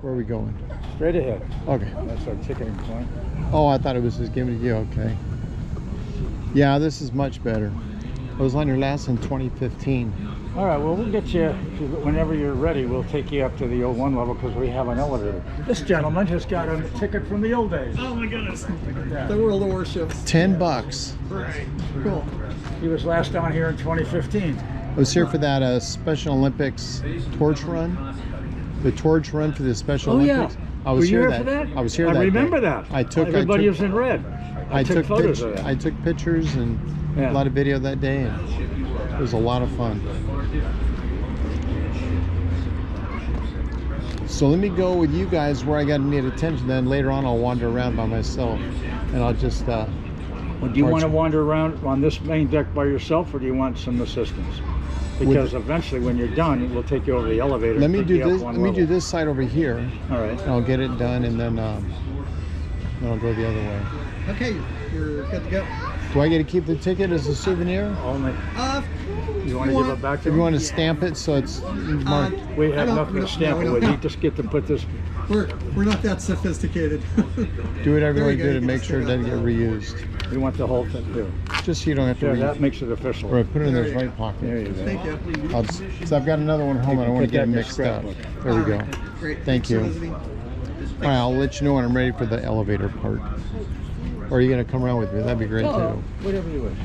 Where are we going? Straight ahead. Okay. That's our ticketing point. Oh, I thought it was just giving it to you. Okay. Yeah, this is much better. I was on your last in 2015. All right, well, we'll get you, whenever you're ready, we'll take you up to the 01 level because we have an elevator. This gentleman just got a ticket from the old days. Oh my goodness. The World of Warships. $10. Right. Cool. He was last on here in 2015. I was here for that Special Olympics torch run. The torch run for the Special Olympics. I was Were you here for that? I was here that I remember day. that. I took Everybody was in red. I took photos of that. I took pictures and Yeah. a lot of video that day, and it was a lot of fun. So let me go with you guys where I got to need attention. Then later on, I'll wander around by myself, and I'll just. Well, do you want to wander around on this main deck by yourself, or do you want some assistance? Because eventually, when you're done, we'll take you over the elevator. Let me and do take you up this. one Let me level. do this side over here. All right. And I'll get it done, and then I'll go the other way. Okay, you're good to go. Do I get to keep the ticket as a souvenir? Only. You want to give it back to If you him? want to stamp it so it's marked. We have nothing to stamp it with. You just get to put this. We're not that sophisticated. Do whatever you want to do to You make can sure it stick doesn't get reused. We want the whole thing too. Just so you don't have to Yeah, reuse. that makes it official. Or put it in There this you go. right pocket. There you go. Thank you. So I've got another one at home. I don't want to put get that in them your mixed up. scrapbook. There we go. Great. Thank you. So visiting. All right, I'll let you know when I'm ready for the elevator part. Or are you going to come around with me? That'd be great too. Whatever you wish.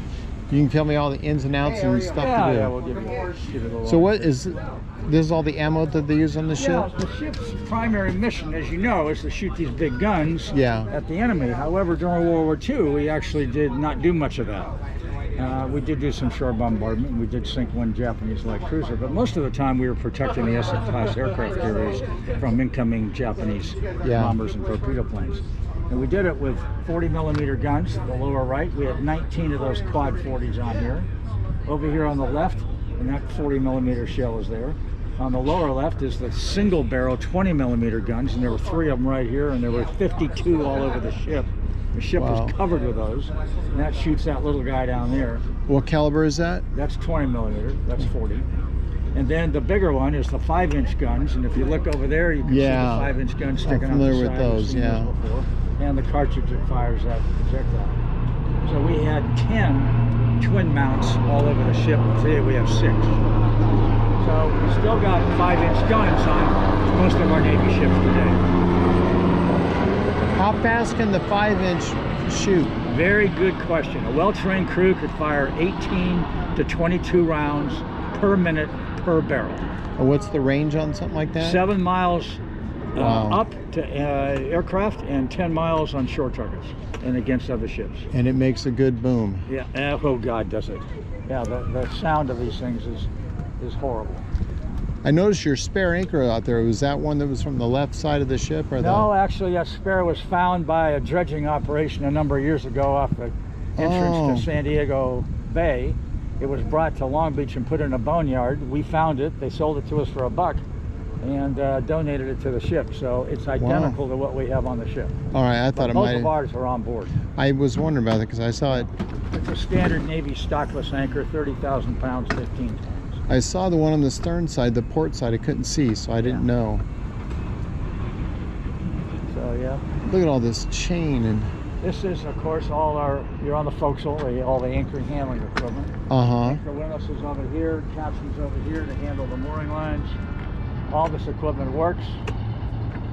You can tell me all the ins and outs and stuff Yeah, to do. yeah, we'll give it a So what is this? Is all the ammo that they use on the Yeah, ship? the ship's primary mission, as you know, is to shoot these big guns Yeah. at the enemy. However, during World War II, we actually did not do much of that. We did do some shore bombardment. We did sink one Japanese light cruiser, but most of the time we were protecting the SS-class aircraft carriers from incoming Japanese bombers and torpedo planes. And we did it with 40mm guns, the lower right. We had 19 of those quad 40s on here. Over here on the left, and that 40mm shell is there. On the lower left is the single barrel 20mm guns, and there were 3 of them right here, and there were 52 all over the ship. The ship was covered with those, and that shoots that little guy down there. What caliber is that? That's 20mm, that's 40. And then the bigger one is the 5-inch guns, and if you look over there, you can see the 5-inch gun sticking out the side. I'm familiar with You've those, seen yeah. those before. And the cartridge that fires that projectile. So we had 10 twin mounts all over the ship. Today we have 6. So we still got 5-inch guns on most of our Navy ships today. How fast can the 5-inch shoot? Very good question. A well-trained crew could fire 18 to 22 rounds per minute per barrel. Or what's the range on something like that? 7 miles Wow. up to aircraft and 10 miles on shore targets and against other ships. And it makes a good boom. Yeah. Oh God, does it? Yeah. The sound of these things is horrible. I noticed your spare anchor out there. Was that one that was from the left side of the ship, or No, actually, that spare was found by a dredging operation a number of years ago off the entrance to San Diego Bay. It was brought to Long Beach and put in a boneyard. We found it. They sold it to us for $1 and donated it to the ship. So it's identical to what we have on the ship. All right, I thought it Both might. of ours are on board. I was wondering about it because I saw it. It's a standard Navy stockless anchor, 30,000 pounds, 15 tons. I saw the one on the stern side, the port side. I couldn't see, so I didn't know. So yeah. Look at all this chain and. This is, of course, you're on the forecastle, all the anchor handling equipment. Anchor windlasses over here, captions over here to handle the mooring lines. All this equipment works.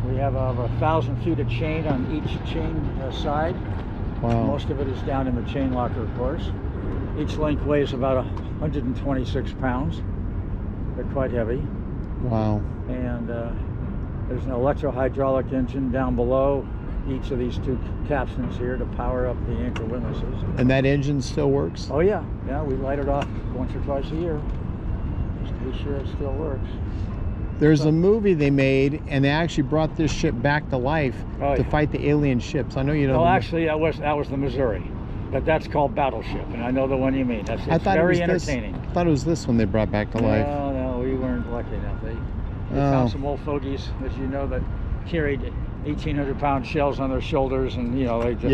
We have over 1,000 feet of chain on each chain side. Wow. Most of it is down in the chain locker, of course. Each link weighs about 126 pounds. They're quite heavy. Wow. And there's an electro-hydraulic engine down below each of these 2 capstans here to power up the anchor windlasses. And that engine still works? Oh yeah, yeah, we light it off once or twice a year just to be sure it still works. There's a movie they made, and they actually brought this ship back to life to fight the alien ships. I know you know. Well, actually, that was the Missouri, but that's called Battleship, and I know the one you mean. It's very entertaining. I thought it was this one they brought back to life. No, we weren't lucky enough. They found some old fogies, as you know, that carried 1,800-pound shells on their shoulders, and you know, they just,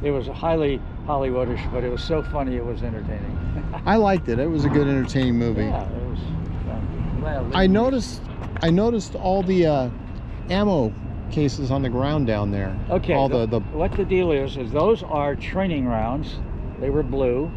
it was highly Hollywoodish, but it was so funny it was entertaining. I liked it. It was a good, entertaining movie. Yeah, it was fun. Well, I noticed all the ammo cases on the ground down there. Okay, All what the deal is those are training rounds. They were blue,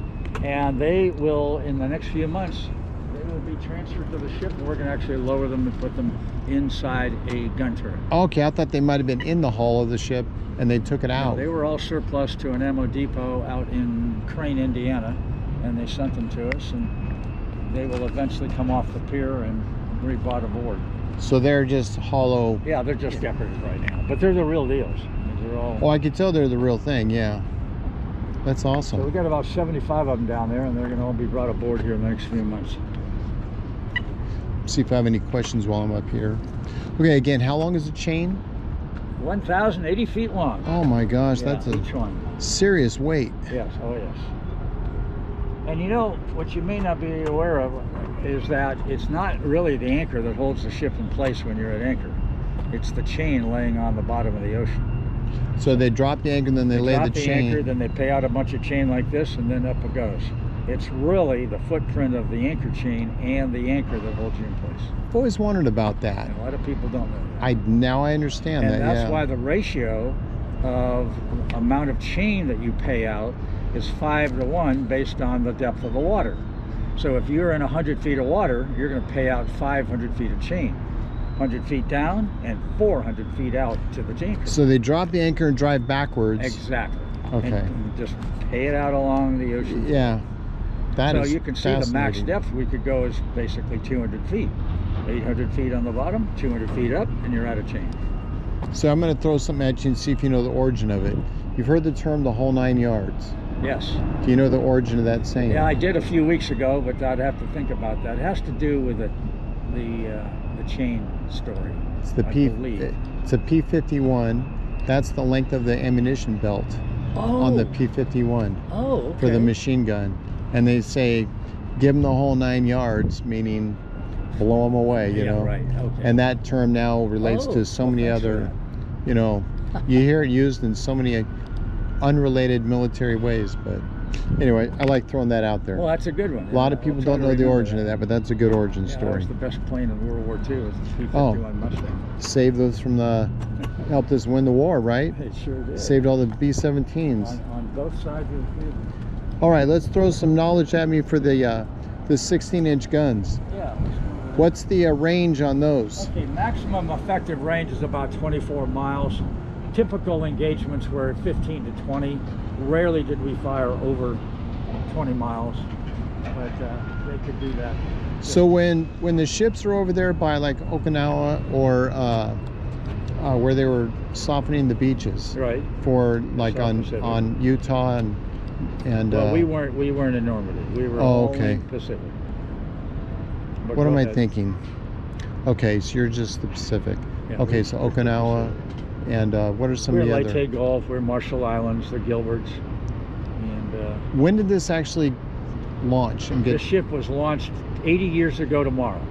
and they will, in the next few months, they will be transferred to the ship, and we're going to actually lower them and put them inside a gun turret. Okay, I thought they might have been in the hull of the ship and they took it No, out. they were all surplus to an ammo depot out in Crane, Indiana, and they sent them to us, and they will eventually come off the pier and be brought aboard. So they're just hollow. Yeah, they're just decorative right now, but they're the real deals. They're all. Oh, I could tell they're the real thing. Yeah, that's So we awesome. got about 75 of them down there, and they're going to all be brought aboard here in the next few months. See if I have any questions while I'm up here. Okay, again, how long is the chain? 1,080 feet long. Oh my gosh, Yeah, that's a each one. serious weight. Yes, oh yes. And you know, what you may not be aware of is that it's not really the anchor that holds the ship in place when you're at anchor. It's the chain laying on the bottom of the ocean. So they drop the anchor and then they lay drop the the chain. anchor, then they pay out a bunch of chain like this, and then up it goes. It's really the footprint of the anchor chain and the anchor that holds you in place. I've always wondered about that. And a lot of people don't know that. Now I understand And that. that's Yeah. why the ratio of amount of chain that you pay out is 5 to 1 based on the depth of the water. So if you're in 100 feet of water, you're going to pay out 500 feet of chain. 100 feet down and 400 feet out to the anchor. So they drop the anchor and drive backwards. Exactly. Okay. And just pay it out along the ocean. Yeah. That so is you can see the max fascinating. depth we could go is basically 200 feet. 800 feet on the bottom, 200 feet up, and you're out of chain. So I'm going to throw something at you and see if you know the origin of it. You've heard the term the whole 9 yards. Yes. Do you know the origin of that saying? Yeah, I did a few weeks ago, but I'd have to think about that. It has to do with the chain story. It's the I P. believe. It's a P51. That's the length of the ammunition belt on the P51 Oh, okay. for the machine gun. And they say, give them the whole 9 yards, meaning blow them away, you know. Right. Okay. And that term now relates Oh, to so well, many thanks for other, that. you know, you hear it used in so many unrelated military ways. But anyway, I like throwing that out there. Well, that's a good one. A lot of people don't know the origin of that, but that's a good origin That story. was the best plane in World War II. Was the Oh. P-51 Mustang. Saved those from helped us win the war, right? It sure did. Saved all the B-17s. On both sides of the field. All right, let's throw some knowledge at me for the 16-inch guns. Yeah. What's the range on those? Okay, maximum effective range is about 24 miles. Typical engagements were 15 to 20. Rarely did we fire over 20 miles, but they could do that. So when the ships are over there by like Okinawa or where they were softening the beaches Right. for like South Pacific. on Utah and Well, we weren't in Normandy. We were Oh, only okay. Pacific. But what go am I ahead. thinking? Okay, so you're just the Pacific. Yeah, Okay, we're so just the Okinawa, and what are some We're of the Leyte other? Gulf. We're Marshall Islands, the Gilberts, and When did this actually launch and the get? ship was launched 80 years ago tomorrow,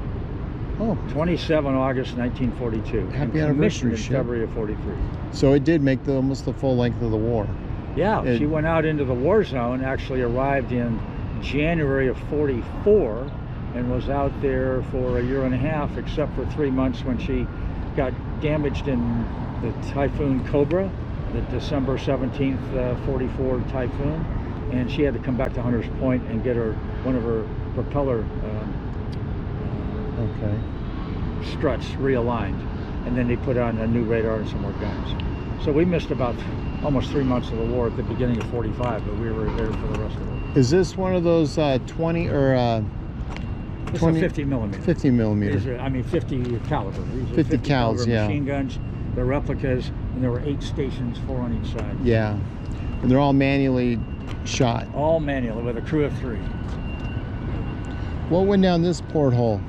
Oh, 27 August 1942. Happy and anniversary, commissioned in ship. February of 43. so it did make almost the full length of the war. Yeah, It- she went out into the war zone. Actually, arrived in January of 44, and was out there for a year and a half, except for 3 months when she got damaged in the Typhoon Cobra, the December 17th 44 typhoon, and she had to come back to Hunters Point and get one of her propeller Okay. struts realigned, and then they put on a new radar and some more guns. So we missed about almost 3 months of the war at the beginning of 45, but we were there for the rest of it. Is this one of those 20 or It's 20 a 50 millimeter. 50 millimeter? These are, I mean, 50 caliber. These are 50 cals, caliber yeah. machine guns. They're replicas, and there were 8 stations, 4 on each side. Yeah, and they're all manually shot. All manual with a crew of 3. What went down this porthole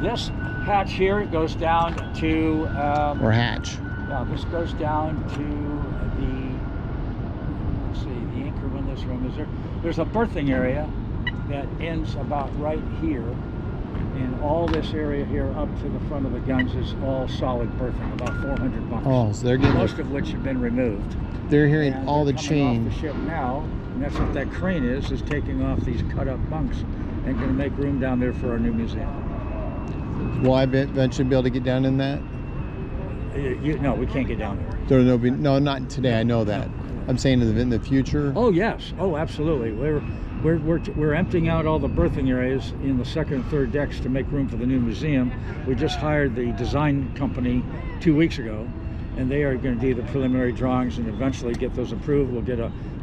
This hatch here goes down to. or hatch? Yeah, this goes down to let's see, the anchor windlass room. There's a berthing area that ends about right here, and all this area here up to the front of the guns is all solid berthing, about 400 bunks. Oh, so they're getting Most of which have been removed. they're hearing And all the they're coming chain. off the ship now, and that's what that crane is taking off these cut up bunks and going to make room down there for our new museum. Will I eventually be able to get down in that? No, we can't get down there. There'll be no, not today. I know that. I'm saying in the future. Oh yes, oh absolutely. We're emptying out all the berthing areas in the second and third decks to make room for the new museum. We just hired the design company 2 weeks ago, and they are going to do the preliminary drawings and eventually get those approved. We'll get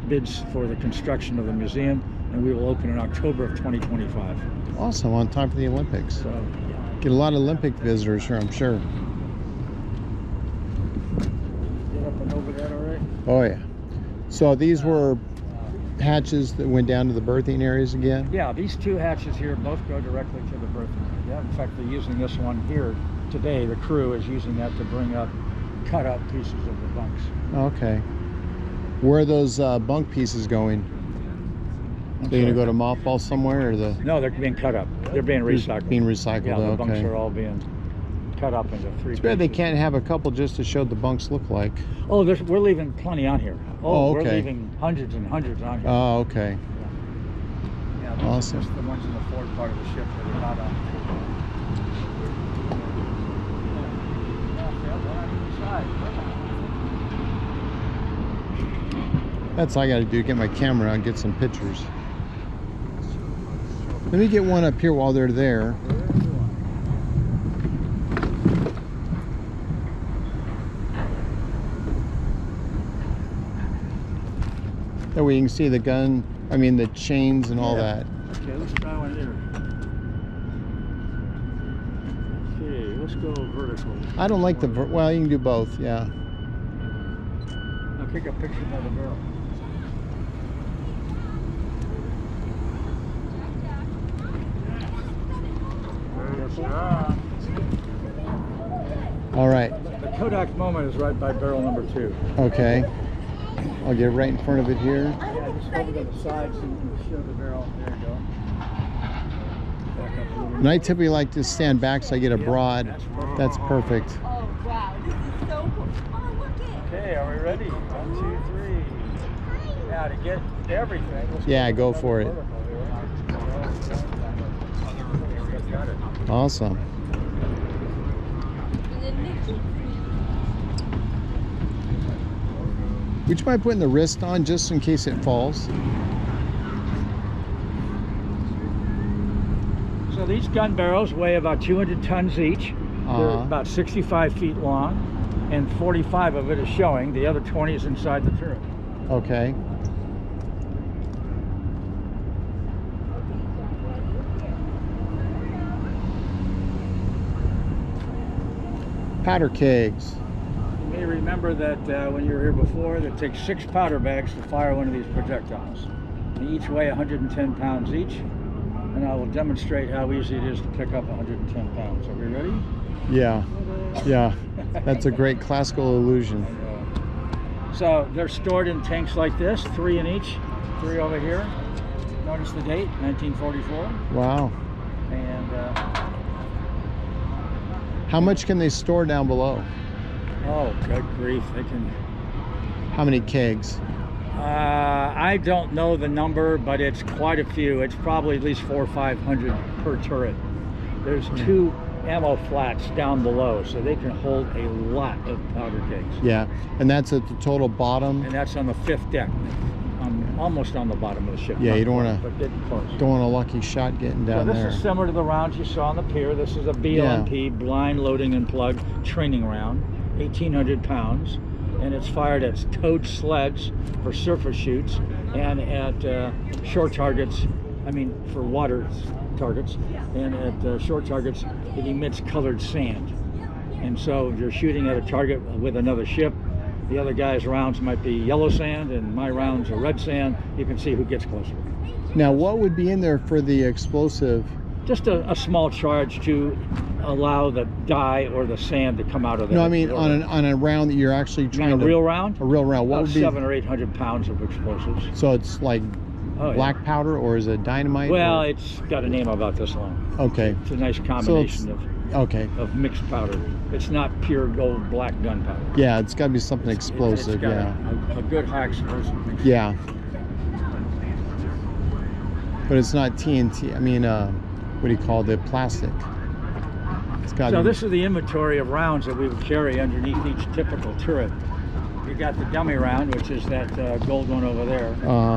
bids for the construction of the museum, and we will open in October of 2025. Awesome, on time for the Olympics. So, Get a lot of Olympic visitors here, I'm sure. get up and over that, all right? Oh yeah. So these were hatches that went down to the berthing areas again? Yeah, these two hatches here both go directly to the berthing area. In fact, they're using this one here today. The crew is using that to bring up cut up pieces of the bunks. Okay. Where are those bunk pieces going? They're going to go to mothball somewhere, or the? No, they're being cut up. They're being recycled. Being recycled. Yeah, the okay. bunks are all being cut up into three. It's bad they pieces. can't have a couple just to show what the bunks look like. Oh, we're leaving plenty on here. Oh, okay. We're leaving hundreds and hundreds on here. Oh, okay. Yeah, those awesome. are just the ones in the forward part of the ship that are not on. That's all I got to do, get my camera out and get some pictures. Let me get one up here while they're there. That way you can see the gun, I mean the chains and all that. Okay, let's try one here. Okay, let's go vertical. I don't like the, well, you can do both, yeah. Now take a picture by the barrel. All right, The Kodak moment is right by barrel number 2. okay. I'll get right in front of it here. Yeah, just over to the side so you can show the barrel. There you go. Back up a little And I typically like to stand back so I get a broad. That's perfect. Oh, wow. This is so cool. Oh, look it. Okay, are we ready? 1, 2, 3. Now to get everything. let's Yeah, go another for it. vertical here. Got it. Awesome. And then Nikki. Would you mind putting the wrist on just in case it falls? So these gun barrels weigh about 200 tons each. They're about 65 feet long, and 45 of it is showing. The other 20 is inside the turret. Okay. Powder kegs. You may remember that when you were here before, it takes 6 powder bags to fire one of these projectiles. They each weigh 110 pounds each, and I will demonstrate how easy it is to pick up 110 pounds. Are we ready? Yeah. Yeah. That's a great classical illusion. So they're stored in tanks like this, 3 in each, 3 over here. Notice the date, 1944. Wow. And How much can they store down below? oh, good grief, they can. How many kegs? I don't know the number, but it's quite a few. It's probably at least 400 or 500 per turret. There's 2 ammo flats down below, so they can hold a lot of powder kegs. Yeah. And that's at the total bottom. And that's on the 5th deck, almost on the bottom of the ship. Yeah, Not you don't quite, wanna- but getting close. Don't want a lucky shot getting So down this there. is similar to the rounds you saw on the pier. This is a BLMP, blind loading and plug training round, 1,800 pounds, and it's fired at towed sleds for surface shoots and at short targets. I mean, for water targets, and at short targets, it emits colored sand. And so if you're shooting at a target with another ship, the other guy's rounds might be yellow sand, and my rounds are red sand. You can see who gets closer. Now, what would be in there for the explosive? Just a small charge to allow the dye or the sand to come out of the. No, I mean on a round that you're actually You mean trying a to. real round. A real round. What About would be? 700 or 800 pounds of explosives. So it's like Oh, black yeah. powder, or is it dynamite? Well, or- it's got a name about this long. Okay. It's a nice combination Okay. of mixed powder. It's not pure gold black gunpowder. Yeah, it's got to be something explosive. It's got Yeah. a good high explosive mix. Yeah. But it's not TNT. I mean, what do you call the plastic? It's got. So this is the inventory of rounds that we would carry underneath each typical turret. You got the dummy round, which is that gold one over there.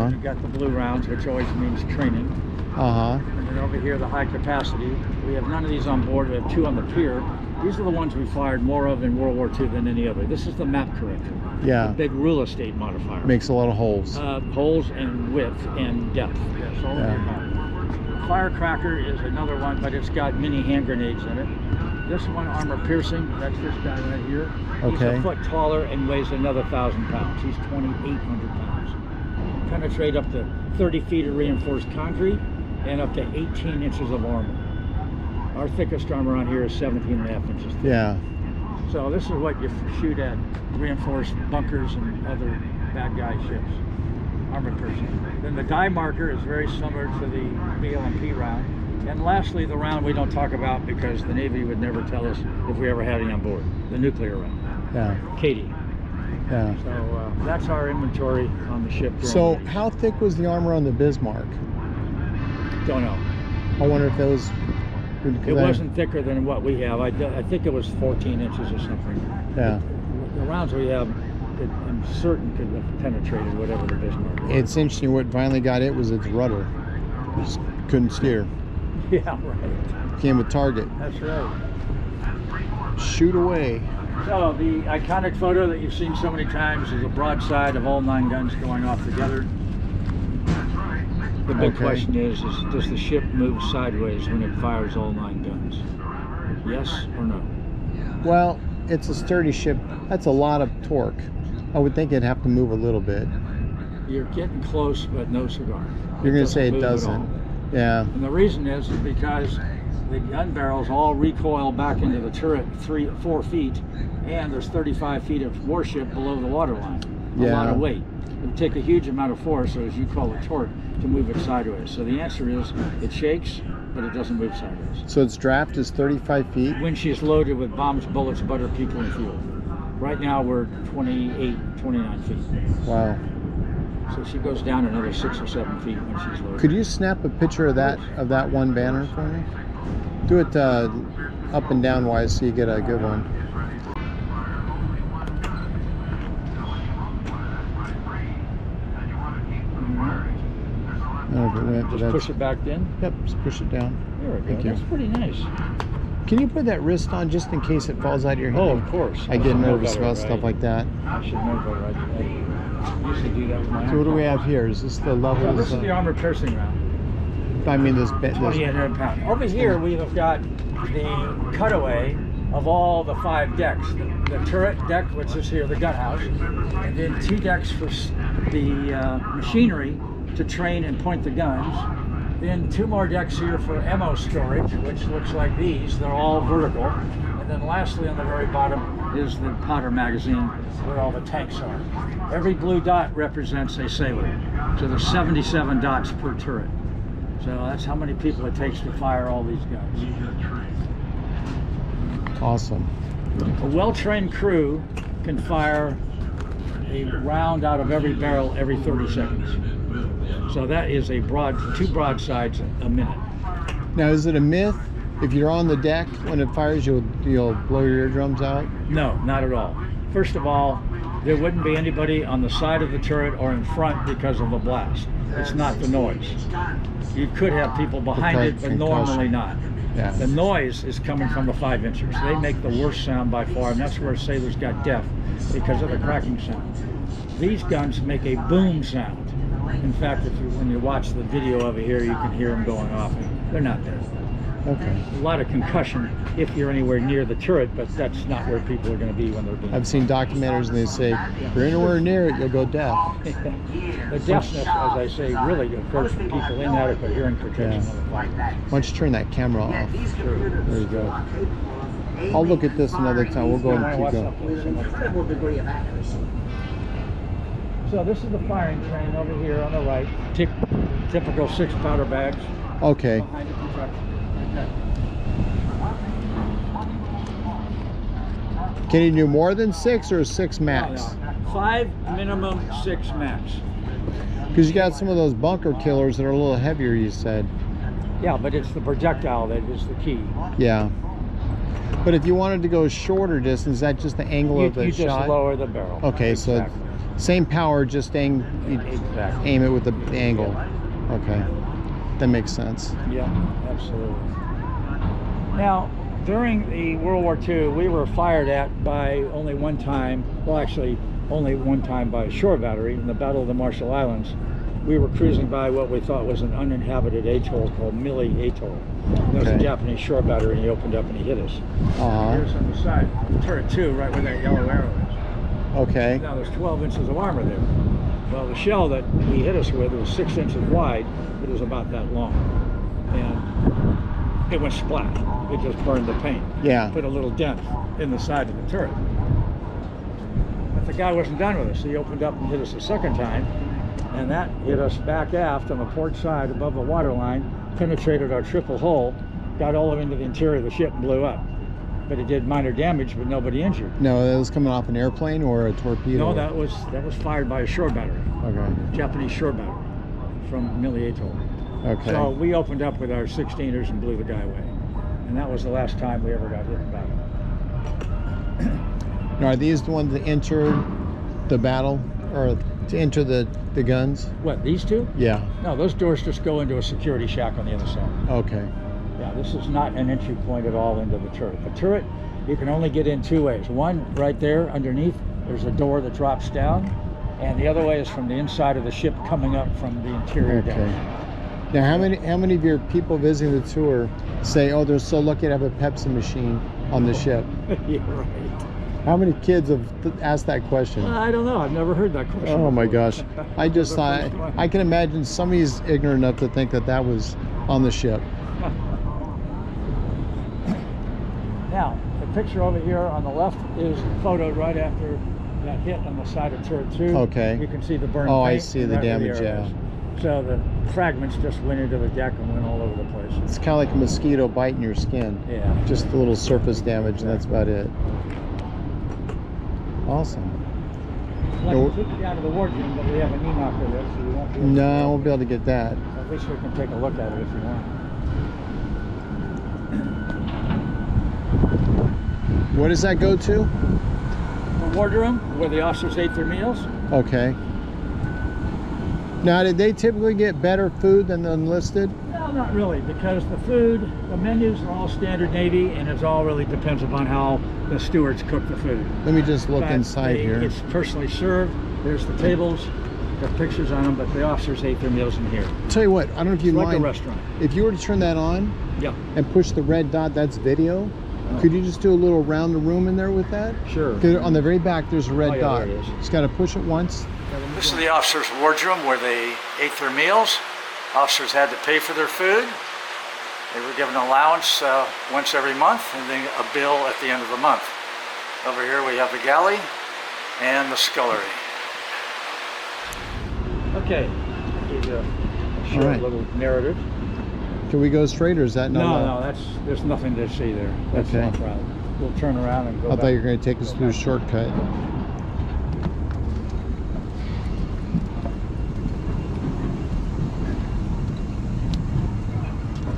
You got the blue rounds, which always means training. And then over here, the high capacity. We have none of these on board. We have 2 on the pier. These are the ones we fired more of in World War II than any other. This is the map corrector. Yeah. The big real estate modifier. Makes a lot of holes. Holes and width and depth. Yes, all of the firecracker is another one, but it's got mini hand grenades in it. This one, armor piercing, that's this guy right here. He's a foot taller and weighs another 1,000 pounds. He's 2,800 pounds. Penetrate up to 30 feet of reinforced concrete and up to 18 inches of armor. Our thickest armor on here is 17.5 inches thick. Yeah. So this is what you shoot at reinforced bunkers and other bad guy ships. Armor piercing. Then the die marker is very similar to the BLMP round. And lastly, the round we don't talk about because the Navy would never tell us if we ever had any on board. The nuclear round. Yeah. Katie. Yeah. So that's our inventory on the ship. So how thick was the armor on the Bismarck? Don't know. I wonder if those. It wasn't thicker than what we have. I think it was 14 inches or something. Yeah. The rounds we have, I'm certain could have penetrated whatever the Bismarck was. It's interesting. What finally got it was its rudder. Just couldn't steer. Yeah, right. Came with target. That's right. Shoot away. So the iconic photo that you've seen so many times is a broadside of all 9 guns going off together. The big question is does the ship move sideways when it fires all 9 guns? Yes or no? Well, it's a sturdy ship. That's a lot of torque. I would think it'd have to move a little bit. You're getting close, but no cigar. You're going to say it doesn't. Yeah. And the reason is because the gun barrels all recoil back into the turret 3-4 feet, and there's 35 feet of warship below the waterline. A lot of weight. It would take a huge amount of force, or as you call it, torque, to move it sideways. So the answer is it shakes, but it doesn't move sideways. So its draft is 35 feet? When she's loaded with bombs, bullets, butter, people, and fuel. Right now we're 28, 29 feet. Wow. So she goes down another 6 or 7 feet when she's loaded. Could you snap a picture of that one banner for me? Do it up and down wise so you get a good one. Just push it back in? Yep, just push it down. There we go. Thank you. That's pretty nice. Can you put that wrist on just in case it falls out of your hand? Oh, of course. I get nervous about stuff like that. I should know better. I usually do that with my So what do we have here? Is this the level? This is the armor piercing round. I mean this 2,800 pound. Over here we have got the cutaway of all the 5 decks. The turret deck, which is here, the gun house, and then 2 decks for the machinery to train and point the guns. Then 2 more decks here for ammo storage, which looks like these. They're all vertical. And then lastly on the very bottom is the powder magazine where all the tanks are. Every blue dot represents a sailor. So there's 77 dots per turret. So that's how many people it takes to fire all these guns. Awesome. A well-trained crew can fire a round out of every barrel every 30 seconds. So that is 2 broadsides a minute. Now, is it a myth if you're on the deck when it fires you'll blow your eardrums out? No, not at all. First of all, there wouldn't be anybody on the side of the turret or in front because of the blast. It's not the noise. You could have people behind it, but normally not. Yeah. The noise is coming from the 5-inchers. They make the worst sound by far, and that's where sailors got deaf because of the cracking sound. These guns make a boom sound. In fact, when you watch the video over here, you can hear them going off. They're not dead. Okay. A lot of concussion if you're anywhere near the turret, but that's not where people are going to be when they're being. I've seen documentaries and they say, if you're anywhere near it, you'll go deaf. The deafness, as I say, really occurs for people inadequate hearing protection on the flight. Why don't you turn that camera off? There you go. I'll look at this another time. We'll go and keep going. So this is the firing train over here on the right. Typical 6 powder bags. Okay. Behind the protection. Can you do more than 6 or 6 max? No. 5 minimum, 6 max. Because you got some of those bunker killers that are a little heavier, you said. Yeah, but it's the projectile that is the key. Yeah. But if you wanted to go shorter distance, is that just the angle You, of the you shot? just lower the barrel. Okay, Exactly. so same power, just you Exactly. aim it with the angle. Okay, that makes sense. Yeah, absolutely. Now, during the World War II, we were fired at by only one time, well actually only one time by a shore battery in the Battle of the Marshall Islands. We were cruising by what we thought was an uninhabited atoll called Mili Atoll. There was a Okay. Japanese shore battery and he opened up and he hit us. Uh-huh. Here's on the side, turret 2, right where that yellow arrow is. Okay. Now there's 12 inches of armor there. Well, the shell that he hit us with was 6 inches wide, it was about that long. And it went splat. It just burned the paint. Yeah. Put a little dent in the side of the turret. But the guy wasn't done with us. He opened up and hit us a second time, and that hit us back aft on the port side above the waterline, penetrated our triple hull, got all the way into the interior of the ship and blew up. But it did minor damage, but nobody injured. No, that was coming off an airplane or a torpedo? No, that was fired by a shore battery, Okay. Japanese shore battery from Mili Atoll. Okay. So we opened up with our 16ers and blew the guy away. And that was the last time we ever got hit in battle. Now, are these the ones that enter the battle or to enter the guns? What, these two? Yeah. No, those doors just go into a security shack on the other side. Okay. Yeah, this is not an entry point at all into the turret. The turret, you can only get in two ways. One, right there underneath, there's a door that drops down. And the other way is from the inside of the ship coming up from the interior Okay. down. Now, how many of your people visiting the tour say, "Oh, they're so lucky to have a Pepsi machine on the ship"? You're right. How many kids have asked that question? I don't know. I've never heard that question. Oh my before. gosh! I just The thought first one. I can imagine somebody's ignorant enough to think that that was on the ship. Now, the picture over here on the left is photoed right after that hit on the side of turret 2. Okay. You can see the burned Oh, I paint see and the right where damage, arrow is. So the fragments just went into the deck and went all over the place. It's kind of like a mosquito biting your skin. Yeah. Just a little surface damage, and that's about it. Awesome. I'd like to take you out of the wardroom, but we have an e-knocker there, so you won't be able to No, I won't be able to get that. At least we can take a look at it if you want. What does that go to? The wardroom, where the officers ate their meals. Okay. Now, did they typically get better food than the enlisted? No, not really, because the food, the menus are all standard Navy, and it all really depends upon how the stewards cook the food. Let me just look But inside here. It's personally served. There's the tables, got pictures on them, but the officers ate their meals in here. Tell you what, I don't know if you It's like mind. a restaurant. If you were to turn that on Yeah, and push the red dot, that's video. Could you just do a little round the room in there with that? sure. 'Cause on the very back, there's a red Oh, yeah, dot. there it is. Just got to push it once. This is the officers' wardroom where they ate their meals. Officers had to pay for their food. They were given an allowance once every month and then a bill at the end of the month. Over here we have the galley and the scullery. Okay, here's a short All right. little narrative. Can we go straight, or is that No, there's nothing to see there. That's Okay. no problem. We'll turn around and go I back. thought you were going to take us through a shortcut.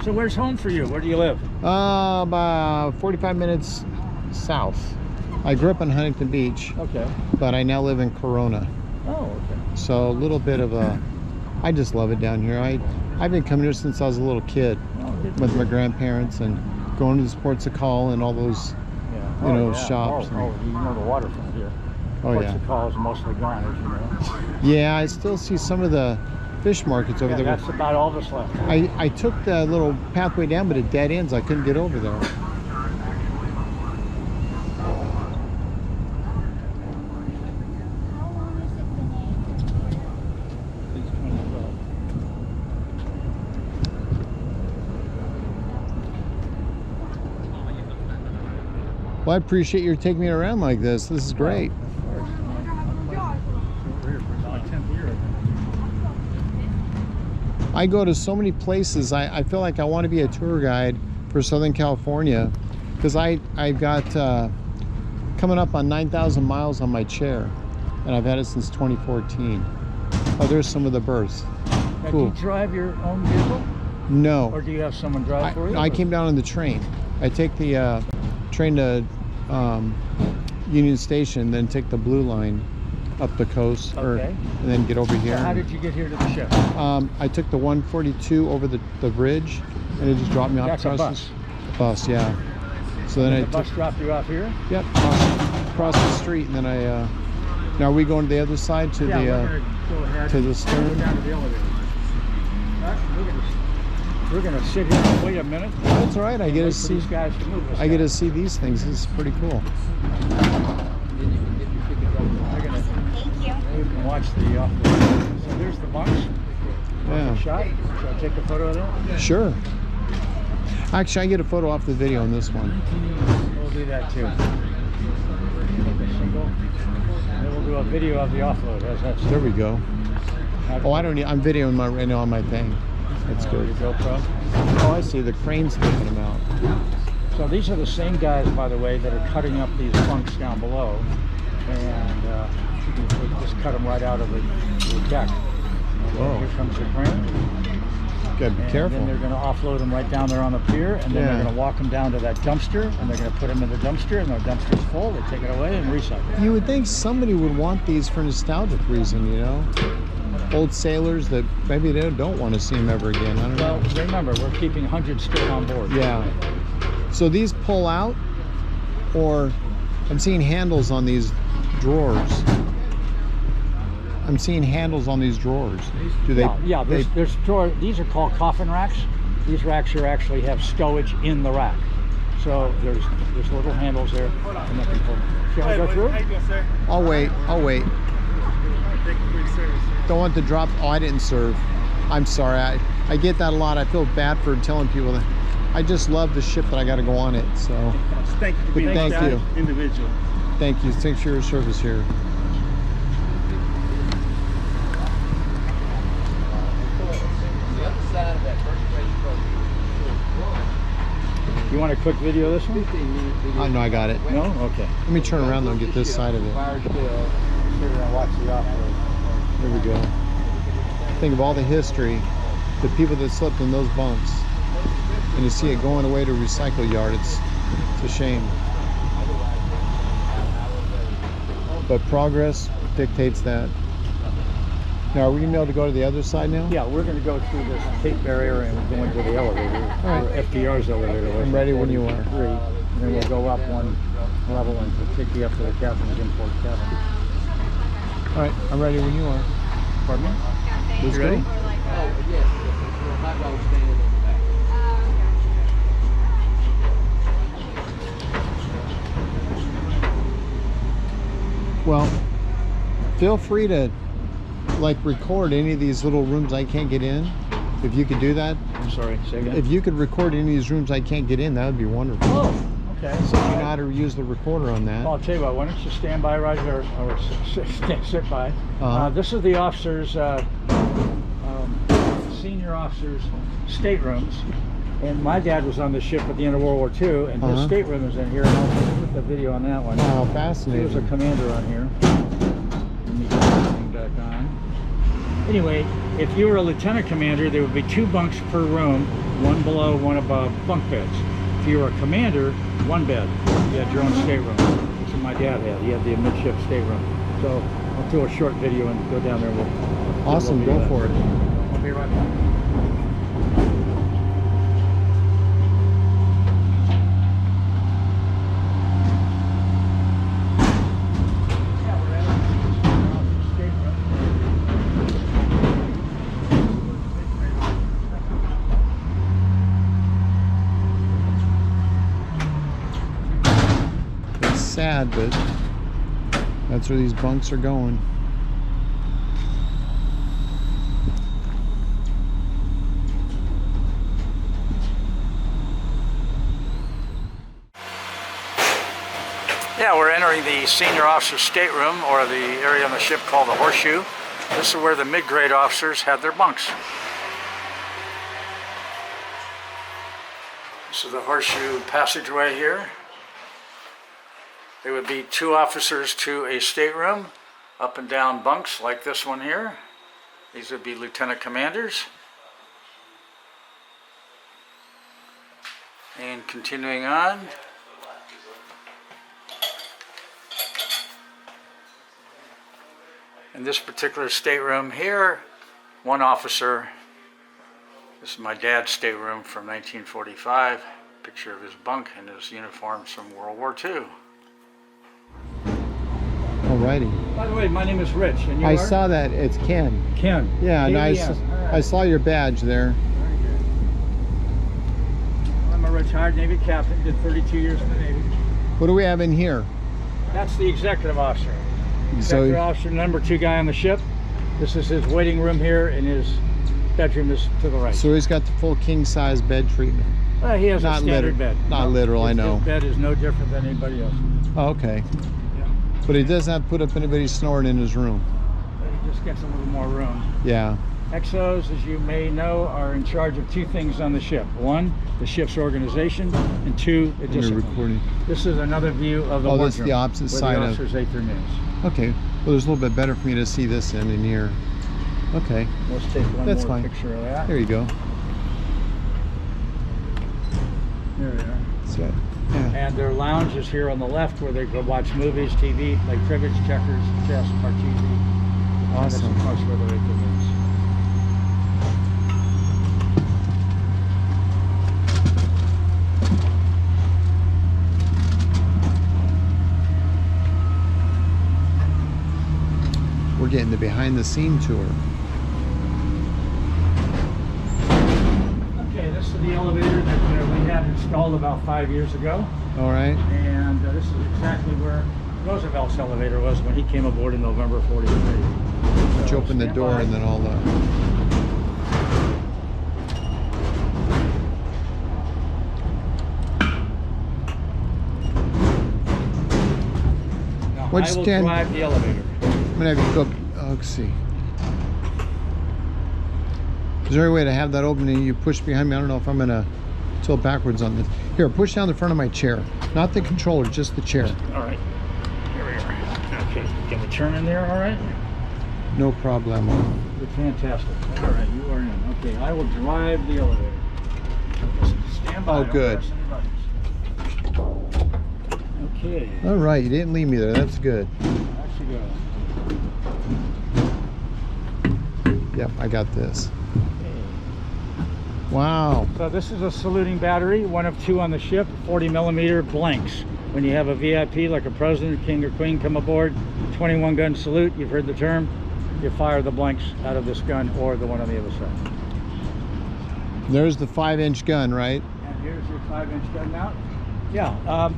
So where's home for you? Where do you live? About 45 minutes south. I grew up in Huntington Beach, Okay. but I now live in Corona. Oh, okay. So a little bit of a, I just love it down here. I've been coming here since I was a little kid Oh, good. with my grandparents and going to the Sports of Call and all those. Yeah. You know, shops Oh, you know the waterfront here. Oh Ports yeah. of Call is mostly gone, as you know. Yeah, I still see some of the fish markets over Yeah, there. that's about all that's left. I took the little pathway down, but it dead ends. I couldn't get over there. Well, I appreciate you taking me around like this. This is great. I go to so many places. I feel like I want to be a tour guide for Southern California because I've got coming up on 9,000 miles on my chair, and I've had it since 2014. Oh, there's some of the berths. Now, Cool. do you drive your own vehicle? No, Or do you have someone drive for you? I came down on the train. I take the train to Union Station, then take the blue line up the coast, Okay. and then get over So here. how did you get here to the ship? I took the 142 over the bridge, and it just dropped me off. That's a across bus. The bus, yeah. So then The I took, bus dropped you off here? yep, across the street, and then I. Now are we going to the other side to Yeah, the we're gonna go ahead to the and go stern? down to the elevator. We're gonna sit here and wait a minute. That's all right. I get to Wait for see. these guys to move us. I get to down. see these things. This is pretty cool. They're gonna, Thank you. you can watch the offload. So there's the bunks. Yeah. Shot. Shall I take a photo of that? Sure. Actually, I get a photo off the video on this one. We'll do that too. Take a single. And then we'll do a video of the offload. How's that? There we go. Oh, I don't need. I'm videoing right now on my thing. That's good. Your GoPro. Oh, I see. The crane's taking them out. So these are the same guys, by the way, that are cutting up these bunks down below, and we just cut them right out of the deck. Whoa. Here comes the crane. Gotta be And careful. then they're going to offload them right down there on the pier, and then Yeah. they're going to walk them down to that dumpster, and they're going to put them in the dumpster, and the dumpster's full. They take it away and recycle. You would think somebody would want these for nostalgic reason, you know? Old sailors that maybe they don't want to see them ever again. I don't Well, know. remember, we're keeping hundreds still on board. Yeah. So these pull out, or I'm seeing handles on these drawers. I'm seeing handles on these drawers. Do they? Yeah, they- there's these are called coffin racks. These racks here actually have stowage in the rack. So there's little handles there, and they can pull. Shall we go through? I'll wait. I'll wait. Don't want to drop. Oh, I didn't serve. I'm sorry. I get that a lot. I feel bad for telling people that. I just love the ship that I got to go on it. So Thank you for being Thank that you. individual. thank you. Thanks for your service here. You want a quick video of this one? I know I got it. No? Okay. Let me turn around though and get this side of it. Fire still. Sit and watch the offload. There we go. Think of all the history, the people that slept in those bunks, and to see it going away to a recycle yard, it's a shame. But progress dictates that. Now, are we gonna be able to go to the other side now? Yeah, we're going to go through this tape barrier and we're going to the elevator. All right. Or FDR's elevator. I'm ready when you are. 43, and then we'll go up one level and we'll take you up to the captain's import cabin. All right, I'm ready when you are. Pardon me? Let's You go. ready? Well, feel free to like record any of these little rooms I can't get in. If you could do that, I'm sorry, say again. if you could record any of these rooms I can't get in, that would be wonderful. Oh, okay. So you know how to use the recorder on that. Well, I'll tell you what, why don't you stand by right here, or sit by. Uh-huh. This is the officers, senior officers' staterooms. And my dad was on the ship at the end of World War II, and his Uh-huh. stateroom is in here, and I'll put the video on that one. Oh, He was a fascinating. commander on here. Let me get this thing back on. Anyway, if you were a lieutenant commander, there would be 2 bunks per room, 1 below, 1 above bunk beds. If you were a commander, 1 bed. You had your own stateroom. That's what my dad had. He had the midship stateroom. So I'll do a short video and go down there. Awesome, go for it. I'll be right back. It's sad, but that's where these bunks are going. Yeah, we're entering the senior officer stateroom, or the area on the ship called the Horseshoe. This is where the mid-grade officers had their bunks. This is the Horseshoe passageway here. There would be 2 officers to a stateroom, up and down bunks like this one here. These would be lieutenant commanders. And continuing on, In this particular stateroom here, one officer, this is my dad's stateroom from 1945, picture of his bunk and his uniforms from World War II. Alrighty. By the way, my name is Rich, and you I are? saw that. It's Ken. Ken. Yeah, and KBS. I saw your badge there. Very good. I'm a retired Navy captain, did 32 years in the Navy. What do we have in here? That's the executive officer. So, Executive officer, number 2 guy on the ship. This is his waiting room here, and his bedroom is to the right. so he's got the full king-size bed treatment. He has Not a standard bed. Not literal, I know. His bed is no different than anybody else's. Oh, okay. Yeah. But he doesn't have to put up anybody snoring in his room. But he just gets a little more room. Yeah. XOs, as you may know, are in charge of 2 things on the ship. 1, the ship's organization, and 2, the And you're discipline. recording. This is another view of the Oh, wardroom. that's the opposite where side the of- officers ate their meals. Okay. Well, there's a little bit better for me to see this end in here. Okay. Let's take one That's more fine. picture of that. There you go. There we are. So, yeah. And their lounge is here on the left, where they go watch movies, TV, play cribbage, checkers, chess, parcheesi. And that's, Awesome. of course, where they ate their meals. We're getting the behind-the-scene tour. Okay, this is the elevator that we had installed about 5 years ago. All right. And this is exactly where Roosevelt's elevator was when he came aboard in November of '43. Let's So open the stand door by. and then all the... Now, What'd I you will stand- drive the elevator. I'm gonna have you go. Oh, let's see. Is there any way to have that open and you push behind me? I don't know if I'm gonna tilt backwards on this. Here, push down the front of my chair. Not the controller, just the chair. All right, here we are. Okay, can we turn in there? All right. No problem. You're fantastic. All right, you are in. Okay, I will drive the elevator. Just stand by. Oh, don't good. press any buttons. Okay, All right, you didn't leave me there. That's good. that should go. Yep, I got this. Okay. Wow. So this is a saluting battery, one of 2 on the ship, 40mm blanks. When you have a VIP like a president, king or queen come aboard, 21 gun salute, you've heard the term, you fire the blanks out of this gun or the one on the other side. There's the 5-inch gun, right? And here's your 5-inch gun mount. Yeah, a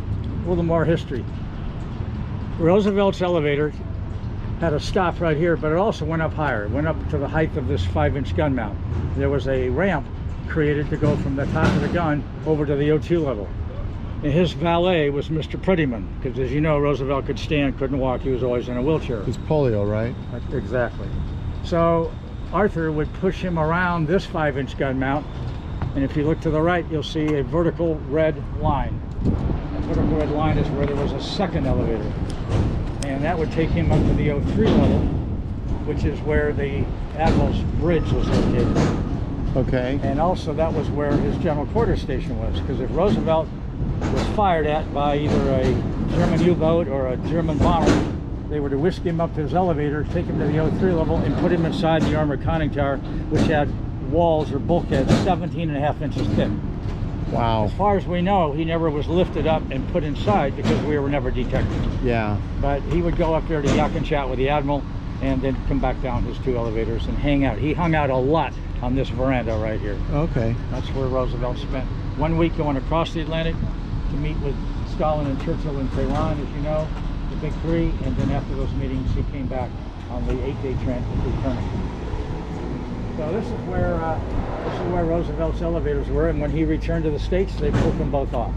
little more history. Roosevelt's elevator had a stop right here, but it also went up higher. It went up to the height of this 5-inch gun mount. There was a ramp created to go from the top of the gun over to the O2 level. And his valet was Mr. Prettyman, because as you know, Roosevelt could stand, couldn't walk, he was always in a wheelchair. It's polio, right? Exactly. So Arthur would push him around this 5-inch gun mount, and if you look to the right, you'll see a vertical red line. That vertical red line is where there was a second elevator. And that would take him up to the O3 level, which is where the Admiral's Bridge was located. Okay. And also that was where his general quarters station was, because if Roosevelt was fired at by either a German U-boat or a German bomber, they were to whisk him up to his elevator, take him to the O3 level, and put him inside the armored conning tower, which had walls or bulkheads 17.5 inches thick. Wow. As far as we know, he never was lifted up and put inside because we were never detected. Yeah. But he would go up there to yak and chat with the Admiral and then come back down his 2 elevators and hang out. He hung out a lot on this veranda right here. Okay. That's where Roosevelt spent 1 week going across the Atlantic to meet with Stalin and Churchill in Tehran, as you know, the big 3, and then after those meetings he came back on the 8-day transit returning. So this is where Roosevelt's elevators were, and when he returned to the States, they took them both off.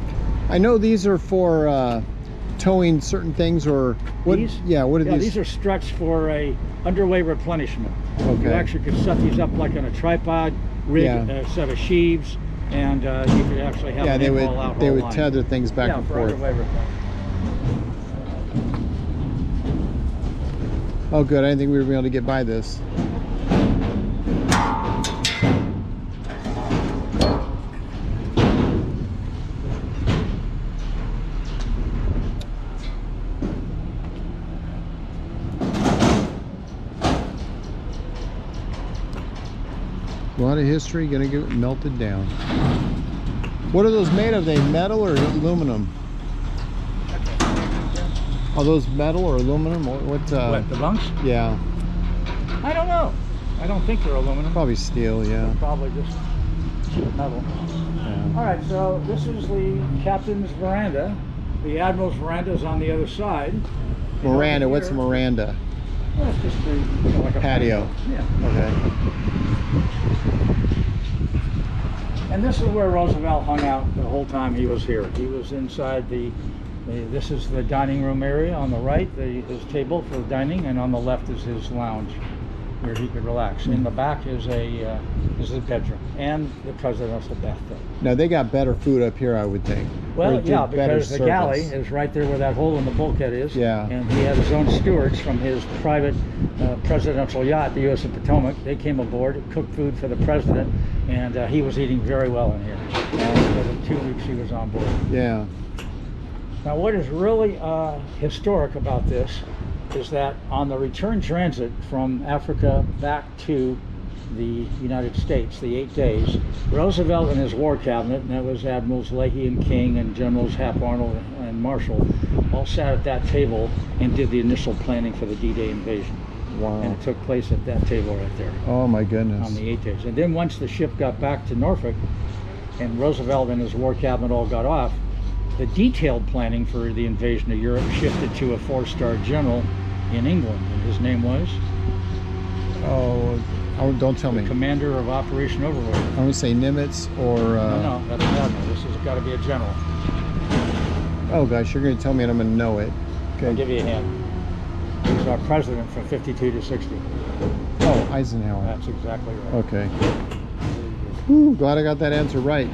I know these are for towing certain things, or what? These? Yeah. What are Yeah, these? these are struts for a underway replenishment. Okay. You actually could set these up like on a tripod, rig Yeah. a set of sheaves, and you could actually have Yeah, an they in-haul, out-haul would line. tether things back Yeah, and for forth. underway replenishment. Oh, good. I didn't think we were going to be able to get by this. A lot of history gonna get melted down. What are those made of? Are they metal or aluminum? Are those metal or aluminum? What The bunks? yeah, I don't know. I don't think they're aluminum. probably steel, yeah. Probably just cheap metal. Yeah. All right, so this is the captain's veranda. The admiral's veranda is on the other side. Miranda, over what's a here- Miranda? Well, it's just like a Patio. Yeah. Okay. And this is where Roosevelt hung out the whole time he was here. He was inside this is the dining room area on the right, his table for dining, and on the left is his lounge where he could relax. In the back is a bedroom and the presidential bathtub. Now they got better food up here, I would think. Well, Or yeah, better because the galley service. is right there where that hole in the bulkhead is. Yeah. And he had his own stewards from his private presidential yacht, the USS Potomac. They came aboard, cooked food for the president, and he was eating very well in here for the 2 weeks he was on board. Yeah. Now, what is really historic about this is that on the return transit from Africa back to the United States, the 8 days, Roosevelt and his war cabinet, and that was Admirals Leahy and King and Generals Hap Arnold and Marshall, all sat at that table and did the initial planning for the D-Day invasion. Wow. And it took place at that table right there Oh my goodness. on the 8 days. And then once the ship got back to Norfolk and Roosevelt and his war cabinet all got off, the detailed planning for the invasion of Europe shifted to a 4-star general in England, and his name was Oh, don't tell me. Commander of Operation Overlord. I'm gonna say Nimitz or. No, that's an admiral. This has got to be a general. Oh gosh, you're gonna tell me and I'm gonna know it. I'll Okay. give you a hint. He was our president from 52 to 60. Oh, Eisenhower. That's exactly right. Okay. Ooh, glad I got that answer right.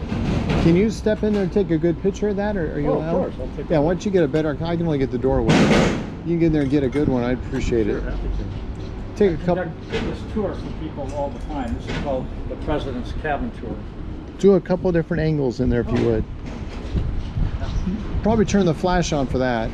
Can you step in there and take a good picture of that, or are you Oh, of allowed? course. I'll take Yeah, why don't you get a better? I can only get the doorway. You can get in there and get a good one. I'd appreciate it. Sure, happy to. Take a I couple. conduct this tour for people all the time. This is called the President's Cabin Tour. Do a couple different angles in there if you would. Probably turn the flash on for that.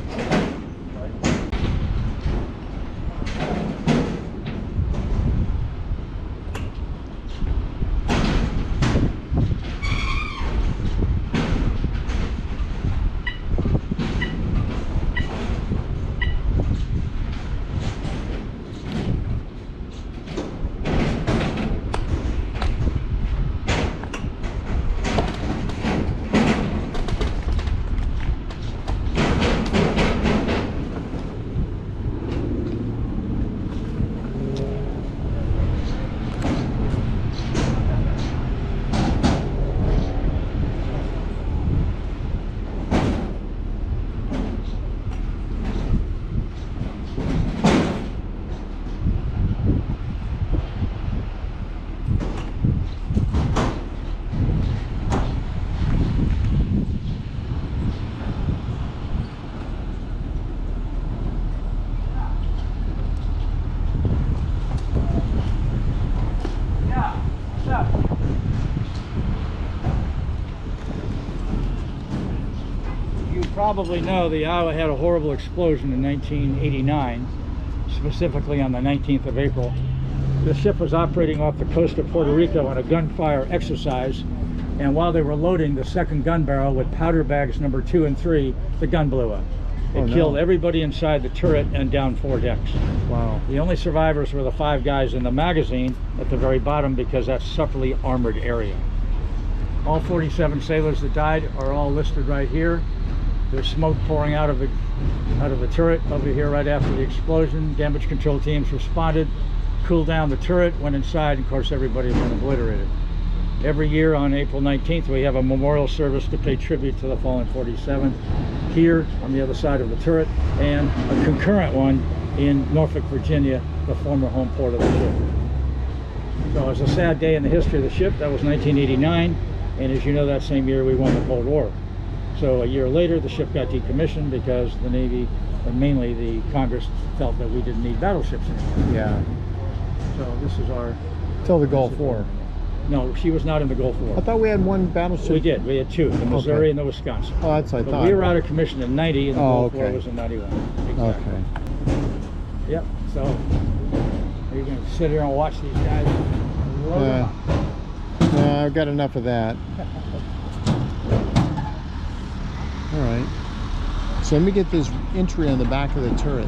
Probably know the Iowa had a horrible explosion in 1989, specifically on the 19th of April. The ship was operating off the coast of Puerto Rico on a gunfire exercise, and while they were loading the second gun barrel with powder bags number 2 and 3, the gun blew up. It Oh, no. killed everybody inside the turret and down 4 decks. Wow. The only survivors were the 5 guys in the magazine at the very bottom, because that's separately armored area. All 47 sailors that died are all listed right here. There's smoke pouring out of the turret over here right after the explosion. Damage control teams responded, cooled down the turret, went inside, and of course everybody has been obliterated. Every year on April 19th we have a memorial service to pay tribute to the fallen 47 here on the other side of the turret, and a concurrent one in Norfolk, Virginia, the former home port of the ship. So it was a sad day in the history of the ship. That was 1989, and as you know, that same year we won the Cold War. So a year later, the ship got decommissioned because the Navy, and mainly the Congress, felt that we didn't need battleships anymore. Yeah. So this is our... Till the Gulf War. No, she was not in the Gulf War. I thought we had one battleship. We did. We had 2, the Missouri Okay. and the Wisconsin. Oh, that's what I But thought. we were out of commission in 90, and the Oh, Gulf War okay. was in 91. Exactly. Okay. Yep. So you're going to sit here and watch these guys load Yeah. up. I've got enough of that. All right. So let me get this entry on the back of the turret.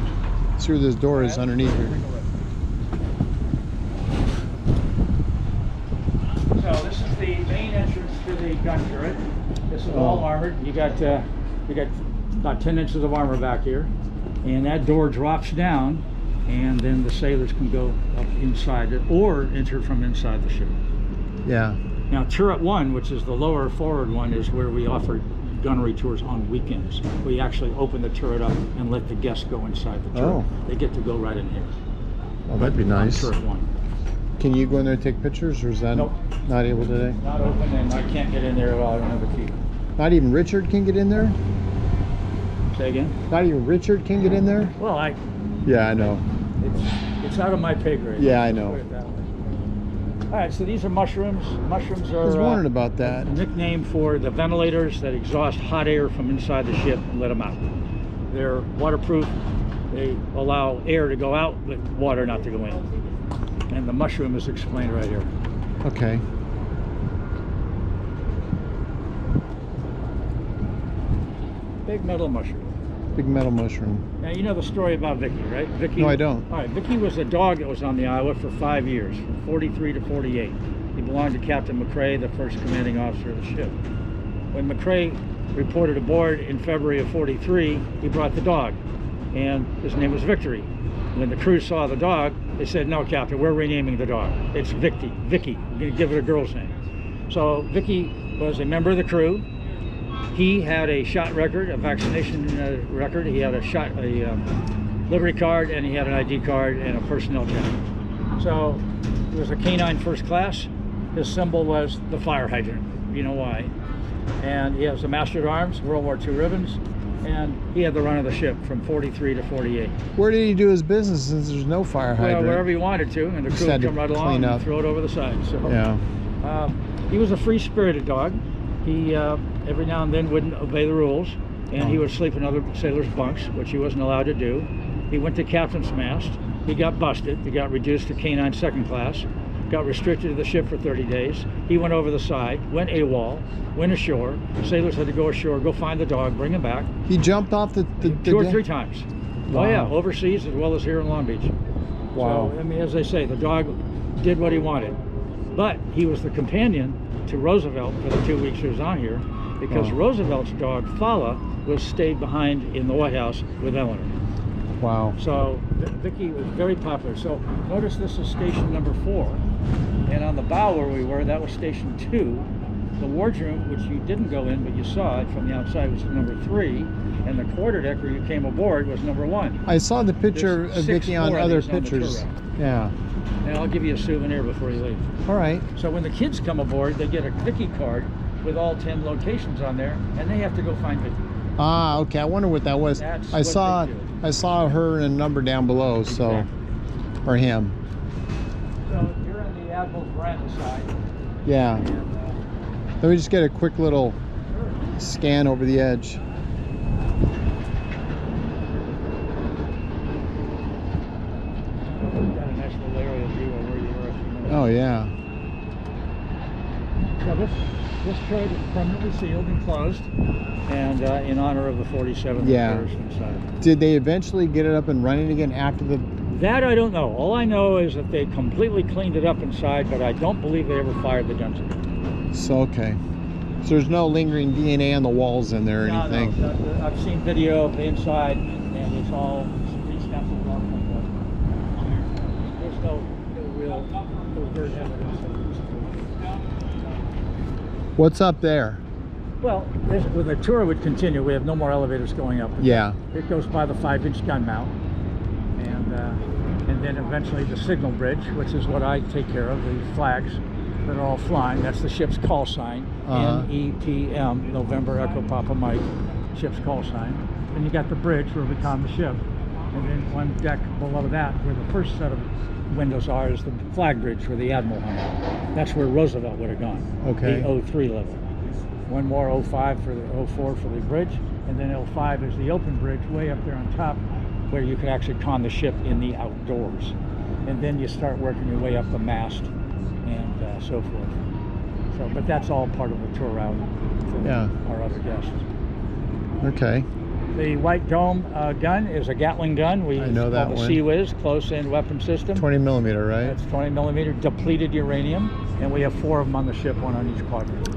See where this door is underneath here. So this is the main entrance to the gun turret. This is all armored. You got about 10 inches of armor back here, and that door drops down, and then the sailors can go up inside it or enter from inside the ship. Yeah. Now turret 1, which is the lower forward one, is where we offer gunnery tours on weekends. We actually open the turret up and let the guests go inside the turret. Oh. They get to go right in here. Oh, that'd be nice. On turret 1. Can you go in there and take pictures, or is that Nope. not able today? Not open, and I can't get in there at all. I don't have a key. Not even Richard can get in there? Say again? Not even Richard can get in there? Well, Yeah, I know. it's out of my pay grade. Yeah, I Let's know. put it that way. All right, so these are mushrooms. Mushrooms I was are wondering about that. a nickname for the ventilators that exhaust hot air from inside the ship and let them out. They're waterproof. They allow air to go out, but water not to go in. And the mushroom is explained right here. Okay. Big metal mushroom. Big metal mushroom. Now, you know the story about Vicky, right? Vicky. No, I don't. All right, Vicky was a dog that was on the Iowa for 5 years, from 43 to 48. He belonged to Captain McCrae, the first commanding officer of the ship. When McCrae reported aboard in February of 43, he brought the dog, and his name was Victory. When the crew saw the dog, they said, "No, Captain, we're renaming the dog. It's Vicky. We're going to give it a girl's name." So Vicky was a member of the crew. He had a shot record, a vaccination record. He had a livery card, and he had an ID card and a personnel check. So he was a canine first class. His symbol was the fire hydrant. You know why? And he has a Master at Arms, World War II ribbons, and he had the run of the ship from 43 to 48. Where did he do his business since there's no fire hydrant? Well, wherever he wanted to, and the Just crew had would to come right along clean and up. throw it over the side. So Yeah. he was a free-spirited dog. He every now and then wouldn't obey the rules, and he would sleep in other sailors' bunks, which he wasn't allowed to do. He went to captain's mast. He got busted. He got reduced to canine second class. Got restricted to the ship for 30 days. He went over the side, went AWOL, went ashore. Sailors had to go ashore, go find the dog, bring him back. He jumped off the 2 or 3 times. Wow. Oh yeah, overseas as well as here in Long Beach. Wow. So, I mean, as they say, the dog did what he wanted. But he was the companion to Roosevelt for the 2 weeks he was on here, because Roosevelt's dog, Fala, was stayed behind in the White House with Eleanor. Wow. So Vicky was very popular. So notice this is station number 4. And on the bow where we were, that was station 2. The wardroom, which you didn't go in, but you saw it from the outside, was number 3. And the quarterdeck where you came aboard was number 1. I saw the picture There's of 6 Vicky on more of other these on the pictures. tour Yeah. And I'll give you a souvenir before you leave. All right. So when the kids come aboard, they get a Vicky card with all 10 locations on there, and they have to go find Vicky. Ah, okay. I wonder what that was. That's I what saw they do. I saw her and a number down below, so Exactly. or him. So you're on the Admiral's veranda side. Yeah. And, Let me just get a quick little scan over the edge. we've got a nice little aerial view of where you were a few minutes. Oh yeah. So this turret is permanently sealed and closed, and in honor of the 47th Yeah. Parachute side. Did they eventually get it up and running again after the? That I don't know. All I know is that they completely cleaned it up inside, but I don't believe they ever fired the guns again. So okay. So there's no lingering DNA on the walls in there or anything. No. I've seen video of the inside, and it's all re-stamped off like that. There's no real overt evidence of this. What's up there? Well, the tour would continue. We have no more elevators going up. Yeah. It goes by the 5-inch gun mount, and then eventually the signal bridge, which is what I take care of, the flags that are all flying. That's the ship's call sign, NEPM, November Echo Papa Mike, ship's call sign. Then you got the bridge where we con the ship, and then one deck below that, where the first set of windows are, is the flag bridge where the Admiral hung out. That's where Roosevelt would have gone. Okay. The 03 level. One more 05 for the 04 for the bridge, and then 05 is the open bridge way up there on top, where you can actually con the ship in the outdoors. And then you start working your way up the mast and so forth. So, but that's all part of the tour route for Yeah. our other guests. Okay. The White Dome gun is a Gatling gun. We I know that call the one. Sea-Whiz close-in weapon system. 20 millimeter, right? That's 20 millimeter depleted uranium, and we have 4 of them on the ship, 1 on each quadrant.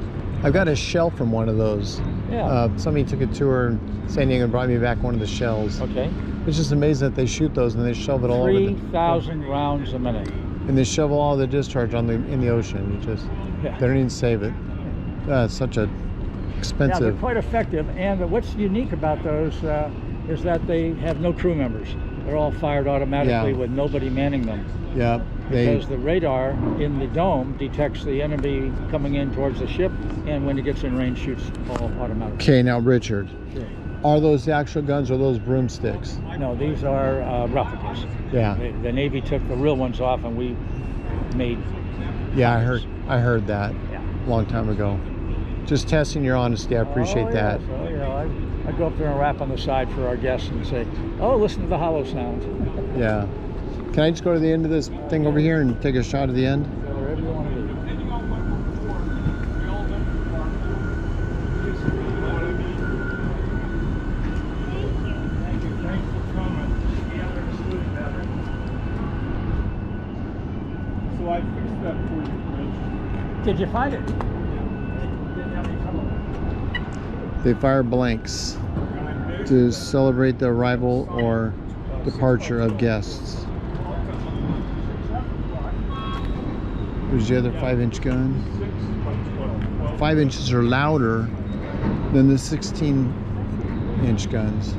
I've got a shell from one of those. Yeah. Somebody took a tour in San Diego and brought me back one of the shells. Okay. It's just amazing that they shoot those and they shove it all over 3,000 rounds a minute. and they shovel all the discharge in the ocean. It just Yeah. they don't even save it. It's such a Yeah, they're expensive. quite effective. And what's unique about those is that they have no crew members. They're all fired automatically Yeah. with nobody manning them. Yeah, Because the radar in the dome detects the enemy coming in towards the ship, and when it gets in range, shoots all automatically. Okay, now Richard, Sure. are those the actual guns or those broomsticks? No, these are replicas. Yeah, The Navy took the real ones off, and we made. yeah, I heard that Yeah. a long time ago. Just testing your honesty. I appreciate that. So, I go up there and rap on the side for our guests and say, "Oh, listen to the hollow sound." Yeah. Can I just go to the end of this thing over here and take a shot at the end? Wherever you want to be. So I fixed that for you, Chris. Did you find it? Didn't have any trouble. They fire blanks to celebrate the arrival or departure of guests. There's the other 5-inch gun. 5 inches are louder than the 16-inch guns.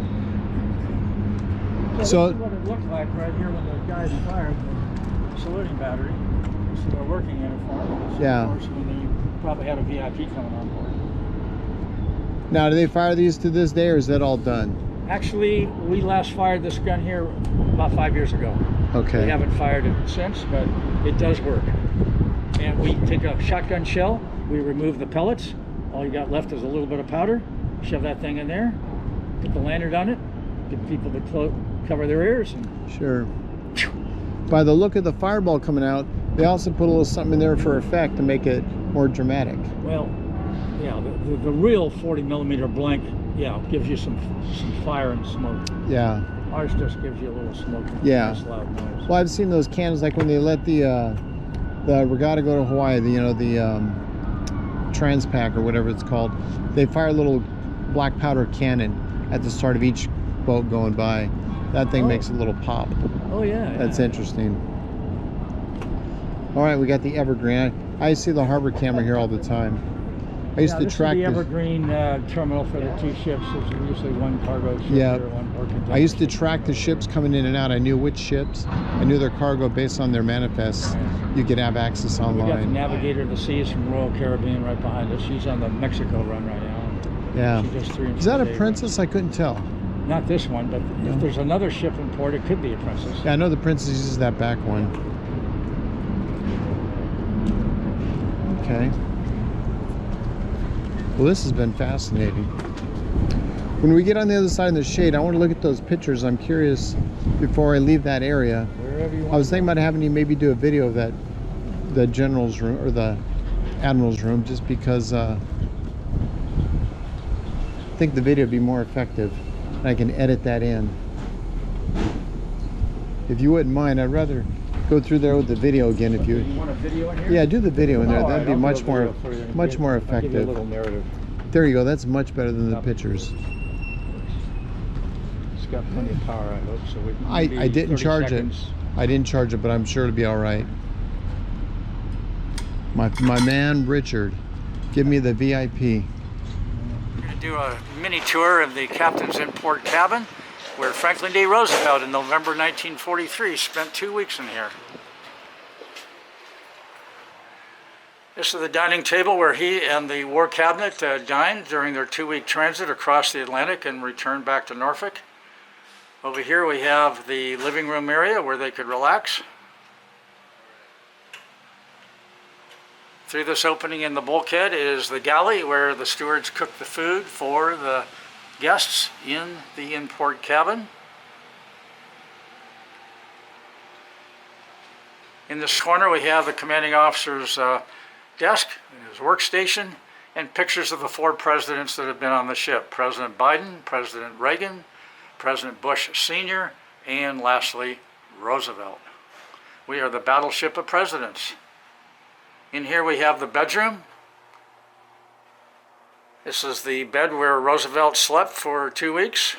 So- this is what it looked like right here when the guys fired the saluting battery. This is their working uniform. So Yeah. Of course, when they probably had a VIP coming on board. Now, do they fire these to this day, or is that all done? Actually, we last fired this gun here about 5 years ago. Okay. We haven't fired it since, but it does work. And we take a shotgun shell, we remove the pellets. All you got left is a little bit of powder. Shove that thing in there, put the lanyard on it, get people to cover their ears. And Sure. By the look of the fireball coming out, they also put a little something in there for effect to make it more dramatic. well, yeah, the real 40 millimeter blank, yeah, gives you some fire and smoke. Yeah. Ours just gives you a little smoke. And Yeah. nice loud noise. Well, I've seen those cannons, like when they let the regatta go to Hawaii, the Transpac or whatever it's called. They fire a little black powder cannon at the start of each boat going by. That thing Oh. makes a little pop. Oh yeah. That's yeah. interesting. All right, we got the Evergreen. I see the harbor camera here all the time. I used to This track is the this. Evergreen terminal for the 2 ships. There's usually 1 cargo ship Yeah. here, 1 port container. I used to track the ships coming in and out. I knew which ships. I knew their cargo based on their manifests. You could have access We got the online. Navigator of the Seas from Royal Caribbean right behind us. She's on the Mexico run right now. Yeah. She does 3 Is that a day Princess? I couldn't tell. run. Not this one, but No. if there's another ship in port, it could be a Princess. Yeah, I know the Princess uses that back one. Okay. Well, this has been fascinating. When we get on the other side in the shade, I want to look at those pictures. I'm curious before I leave that area. Wherever you want. I was thinking about having you maybe do a video of that, the general's room or the admiral's room, just because I think the video would be more effective, and I can edit that in. If you wouldn't mind, I'd rather go through there with the video again. If You you, want a video in here? yeah, do the video in there. Oh, all That'd right, be I'll much do a more, video for you and much more I'll give you a effective. little narrative. There you go. That's much better than the Yep. pictures. It's got plenty of power, I hope. So we can I maybe didn't 30 charge seconds. it. I didn't charge it, but I'm sure it'll be all right. My man Richard, give me the VIP. We're going to do a mini tour of the captain's in-port cabin, where Franklin D. Roosevelt in November 1943 spent 2 weeks in here. This is the dining table where he and the War Cabinet dined during their 2-week transit across the Atlantic and returned back to Norfolk. Over here we have the living room area where they could relax. Through this opening in the bulkhead is the galley where the stewards cook the food for the guests in the in-port cabin. In this corner we have the commanding officer's desk and his workstation, and pictures of the 4 presidents that have been on the ship. President Biden, President Reagan, President Bush Sr., and lastly, Roosevelt. We are the Battleship of Presidents. In here we have the bedroom. This is the bed where Roosevelt slept for 2 weeks.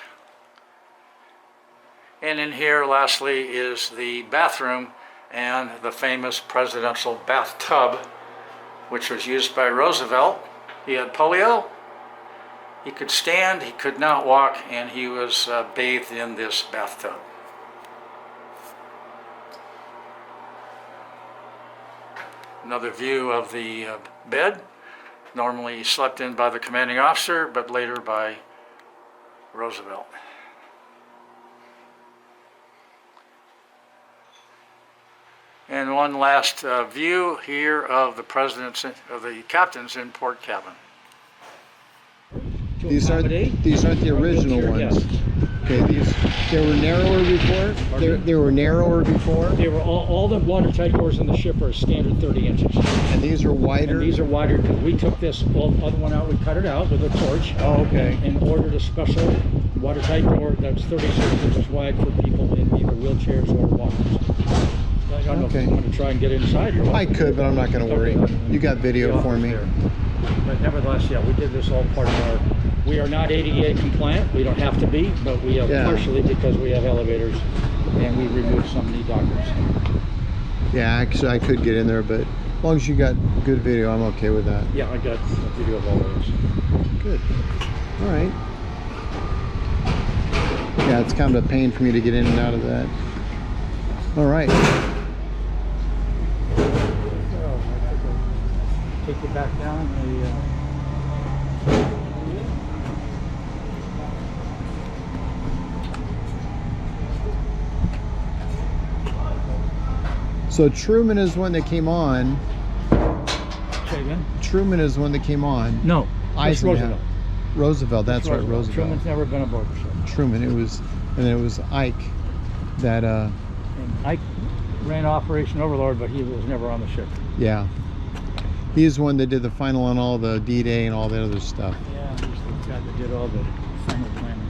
And in here, lastly, is the bathroom and the famous presidential bathtub, which was used by Roosevelt. He had polio. He could stand, he could not walk, and he was bathed in this bathtub. Another view of the bed, normally slept in by the commanding officer, but later by Roosevelt. And one last view here of the captains in port cabin. These aren't the original ones. Okay, they were narrower before. They were narrower before. They were all the watertight doors in the ship are standard 30 inches. And these are wider. And these are wider because we took this other one out. We cut it out with a torch. Oh, okay. And ordered a special watertight door that's 36 inches wide for people in either wheelchairs or walkers. I don't know if you want to try and get inside here. I could, but I'm not going to worry. You got video for me. But nevertheless, yeah, we did this all part of our. We are not ADA compliant. We don't have to be, but we have partially because we have elevators and we removed some knee dockers. Yeah, actually, I could get in there, but as long as you got good video, I'm okay with that. Yeah, I got a video of all those. Good. All right. Yeah, it's kind of a pain for me to get in and out of that. All right. Take it back down. So Truman is one that came on. Say again? Truman is one that came on. No, that's Eisenhower. Roosevelt, that's right, Roosevelt. Roosevelt. Truman's never been aboard the ship. Truman, and then it was Ike that And Ike ran Operation Overlord, but he was never on the ship. yeah. He's the one that did the final on all the D-Day and all that other stuff. Yeah, he's the guy that did all the final planning.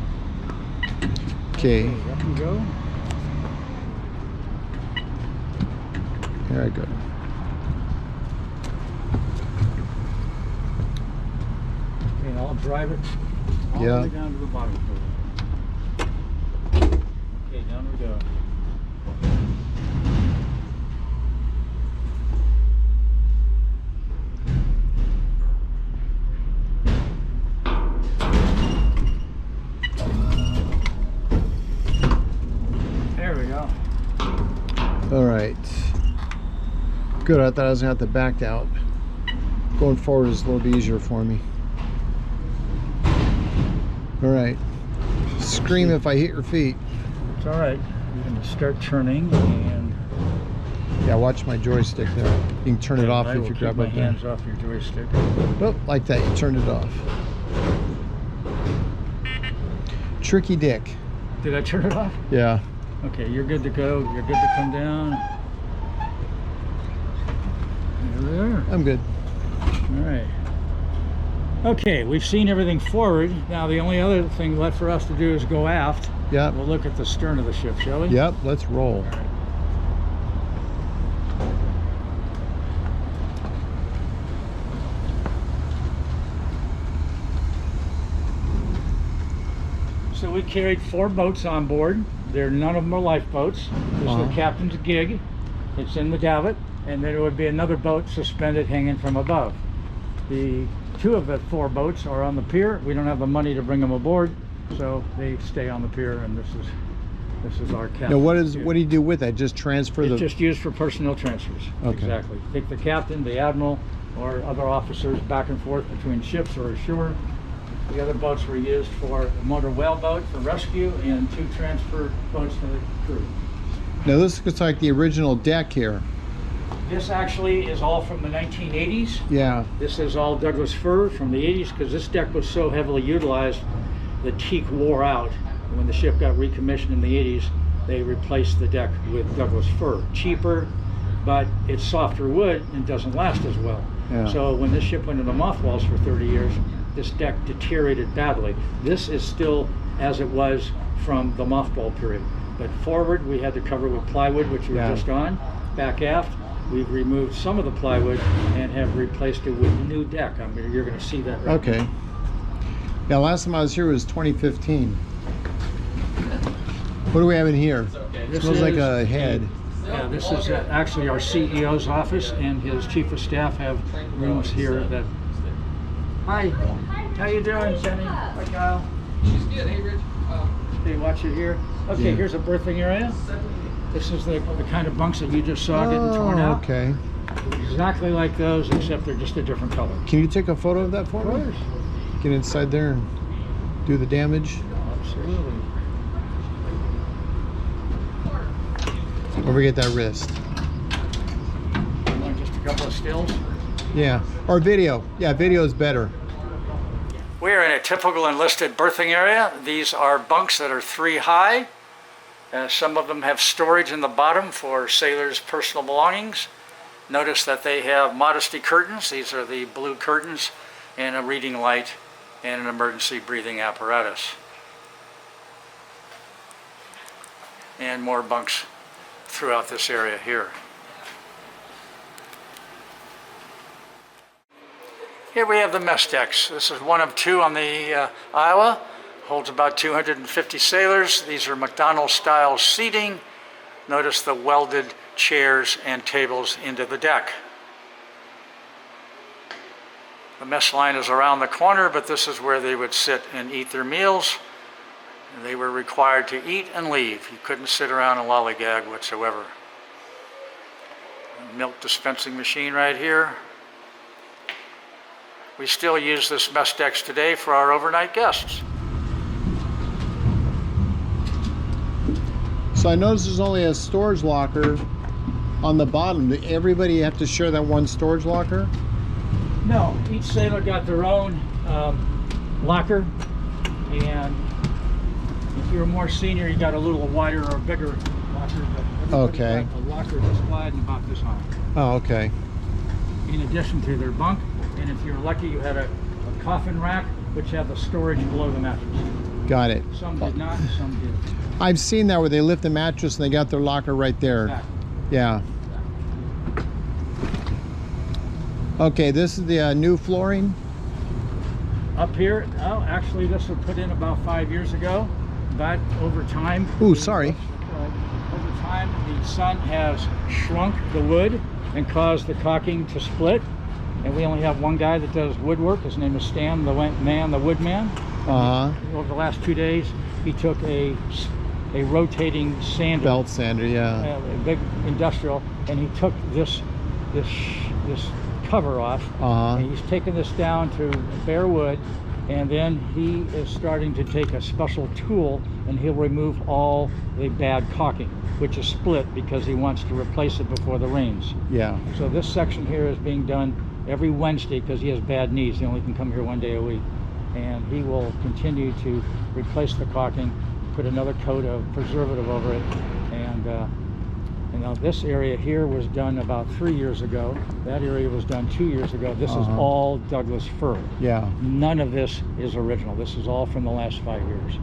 Okay, Up you go. here I go. Okay, and I'll drive it all Yeah. the way down to the bottom for you. Okay, down we go. There we go. All right. Good, I thought I was gonna have to back out. Going forward is a little bit easier for me. All right. Scream if I hit your feet. It's all right. You're going to start turning, and Yeah, watch my joystick there. You can turn it off I if will you keep grab my it there. hands off your joystick. Oh, like that, you turned it off. Tricky Dick. Did I turn it off? Yeah. Okay, you're good to go. You're good to come down. There we are. I'm good. All right. Okay, we've seen everything forward. Now the only other thing left for us to do is go aft. Yep. We'll look at the stern of the ship, shall we? Yep, let's roll. So we carried 4 boats on board. None of them are lifeboats. This is the captain's gig. It's in the davit, and then there would be another boat suspended hanging from above. The 2 of the 4 boats are on the pier. We don't have the money to bring them aboard, so they stay on the pier, and this is our captain. Now what do you do with that? Just transfer It's the just used for personnel transfers. Okay. Exactly. Take the captain, the admiral, or other officers back and forth between ships or ashore. The other boats were used for a motor whale boat for rescue and 2 transfer boats for the crew. Now this looks like the original deck here. This actually is all from the 1980s. Yeah. This is all Douglas fir from the 80s because this deck was so heavily utilized, the teak wore out. When the ship got recommissioned in the 80s, they replaced the deck with Douglas fir. Cheaper, but it's softer wood and doesn't last as well. Yeah. So when this ship went into mothballs for 30 years, this deck deteriorated badly. This is still as it was from the mothball period. But forward, we had to cover with plywood, which we were Yeah. just on. Back aft, we've removed some of the plywood and have replaced it with new deck. You're going to see that right Okay. Yeah, last time I was here was 2015. What do we have in here? It smells like a head. Yeah, this is actually our CEO's office, and his chief of staff have rooms here that... Hi. How you doing, Jenny? Hi, Kyle. She's good. Hey, Rich. Okay, watch it here. Okay, Yeah. here's a berthing area. This is the kind of bunks that you just saw getting torn Oh, out. okay. Exactly like those, except they're just a different color. Can you take a photo of that for me? Get inside there and do the damage. Absolutely. Or we get that wrist. You want just a couple of stills? Yeah. Or video. Yeah, video is better. We are in a typical enlisted berthing area. These are bunks that are 3 high. Some of them have storage in the bottom for sailors' personal belongings. Notice that they have modesty curtains. These are the blue curtains, and a reading light and an emergency breathing apparatus. And more bunks throughout this area here. Here we have the mess decks. This is one of 2 on the Iowa. Holds about 250 sailors. These are McDonald's style seating. Notice the welded chairs and tables into the deck. The mess line is around the corner, but this is where they would sit and eat their meals. They were required to eat and leave. You couldn't sit around and lollygag whatsoever. Milk dispensing machine right here. We still use this mess decks today for our overnight guests. So I noticed there's only a storage locker on the bottom. Did everybody have to share that one storage locker? No, each sailor got their own locker, and if you're more senior, you got a little wider or bigger locker. But Okay. got a locker just wide and about this high. Oh, okay. In addition to their bunk, and if you're lucky, you had a coffin rack, which had the storage below the mattress. Got it. Some did not, and some did. I've seen that where they lift the mattress and they got their locker right there. Exactly. Yeah. Okay, this is the new flooring. Up here, oh, actually, this was put in about 5 years ago, but over time. Ooh, sorry. Over time, the sun has shrunk the wood and caused the caulking to split. And we only have one guy that does woodwork. His name is Stan, the woodman. Over the last 2 days, he took a rotating sander, Belt sander, yeah. a big industrial, and he took this cover off. And he's taken this down to bare wood, and then he is starting to take a special tool, and he'll remove all the bad caulking, which is split because he wants to replace it before the rains. Yeah. So this section here is being done every Wednesday because he has bad knees. He only can come here 1 day a week. And he will continue to replace the caulking, put another coat of preservative over it. And now this area here was done about 3 years ago. That area was done 2 years ago. This is all Douglas fir. Yeah. None of this is original. This is all from the last 5 years.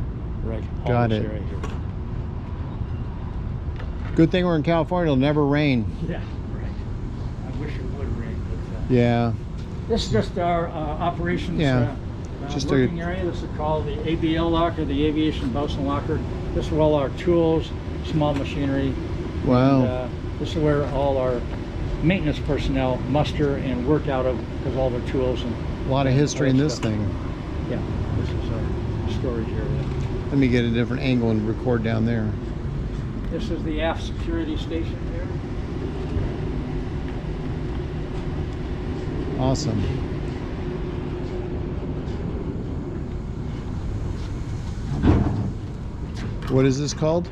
Right. All Got this it. area here. Good thing we're in California, it'll never rain. Yeah, right. I wish it would rain. But, Yeah. this is just our operations Yeah. Just working area. This is called the ABL locker, the Aviation Bosun Locker. This is where all our tools, small machinery. Wow. And, this is where all our maintenance personnel muster and work out of, because all their tools and A lot of history in other this stuff. thing. Yeah, this is our storage area. Let me get a different angle and record down there. This is the aft security station here. Awesome. What is this called?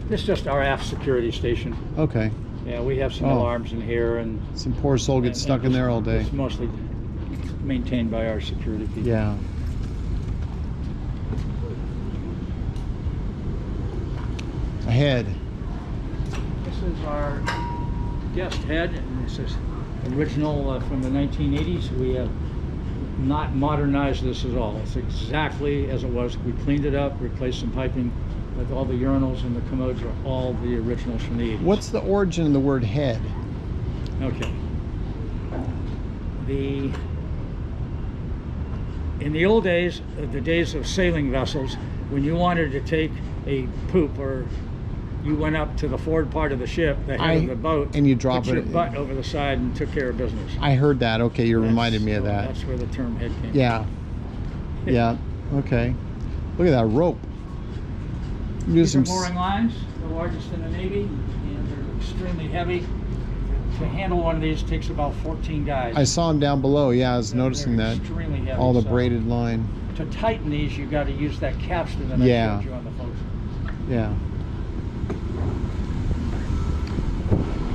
This is just our aft security station. Okay. Yeah, we have some Oh. alarms in here, and Some poor soul gets stuck in there all day. It's mostly maintained by our security people. Yeah. Ahead. This is our guest head, and this is original from the 1980s. We have not modernized this at all. It's exactly as it was. We cleaned it up, replaced some piping, but all the urinals and the commodes are all the originals from the 80s. What's the origin of the word head? Okay. In the old days, the days of sailing vessels, when you wanted to take a poop, or you went up to the forward part of the ship, the head of the boat, and you drop put your it butt over the side and took care of business. I heard that. Okay, you reminded me of that. That's where the term head came Yeah. Yeah. Okay. Look at that rope. These are mooring lines, the largest in the Navy, and they're extremely heavy. To handle one of these takes about 14 guys. I saw them down below. Yeah, I was noticing They're that. extremely heavy. All the so braided line. to tighten these, you got to use that capstan that Yeah. I showed you on the photo. Yeah.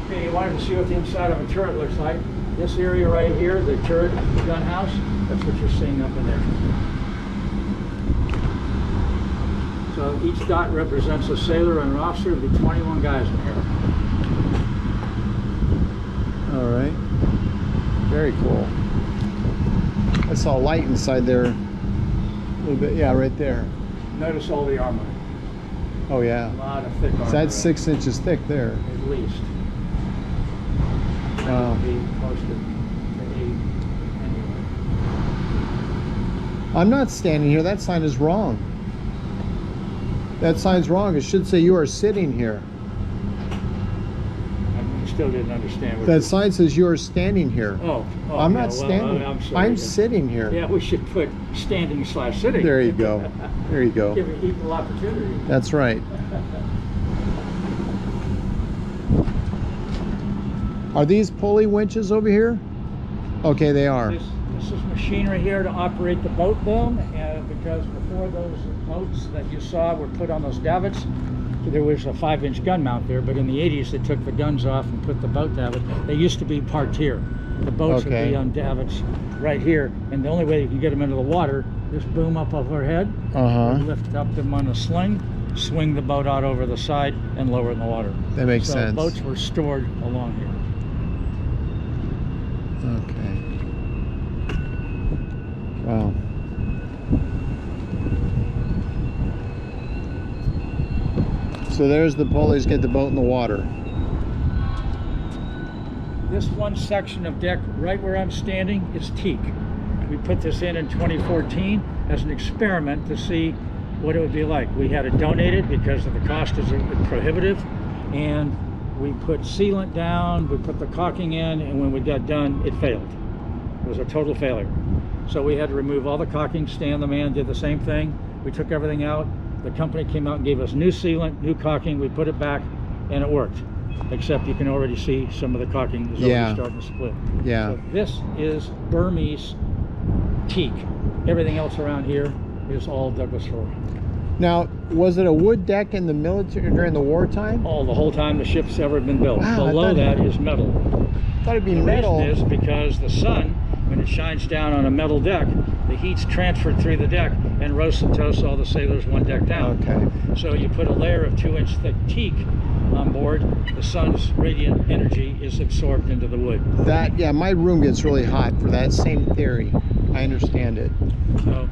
Okay, you wanted to see what the inside of a turret looks like. This area right here, the turret gun house, that's what you're seeing up in there. So each dot represents a sailor and an officer. There'll be 21 guys in here. All right. Very cool. I saw a light inside there a little bit. Yeah, right there. Notice all the armor. Oh, yeah. A lot of thick armor. So that's 6 inches thick there. At least. Wow. Be close to 8 anyway. I'm not standing here. That sign is wrong. That sign's wrong. It should say you are sitting here. I still didn't understand what That sign says you are standing here. Oh, I'm yeah, not well, standing. I'm sorry. I'm sitting here. Yeah, we should put standing/sitting. There you go. There you go. Give it equal opportunity. That's right. Are these pulley winches over here? Okay, they are. This is machinery here to operate the boat boom, because before those boats that you saw were put on those davits, there was a 5-inch gun mount there, but in the 80s they took the guns off and put the boat davit. They used to be parked here. The boats would be on davits right here, and the only way you can get them into the water is boom up overhead, lift up them on a sling, swing the boat out over the side, and lower it in the water. That makes so sense. Boats were stored along here. Okay. Wow. So there's the pulleys, get the boat in the water. This one section of deck right where I'm standing is teak. We put this in 2014 as an experiment to see what it would be like. We had it donated because of the cost is prohibitive, and we put sealant down, we put the caulking in, and when we got done, it failed. It was a total failure. So we had to remove all the caulking. Stan the man did the same thing. We took everything out. The company came out and gave us new sealant, new caulking. We put it back, and it worked. Except you can already see some of the caulking is already starting to split. Yeah. So this is Burmese teak. Everything else around here is all Douglas fir. Now, was it a wood deck in the military during the wartime? All the whole time the ship's ever been built. Wow, Below that is metal. I thought it'd be The metal. reason is because the sun, when it shines down on a metal deck, the heat's transferred through the deck and roasts and toasts all the sailors one deck down. Okay. So you put a layer of 2-inch thick teak on board, the sun's radiant energy is absorbed into the wood. That, yeah, my room gets really hot for that same theory. I understand it. So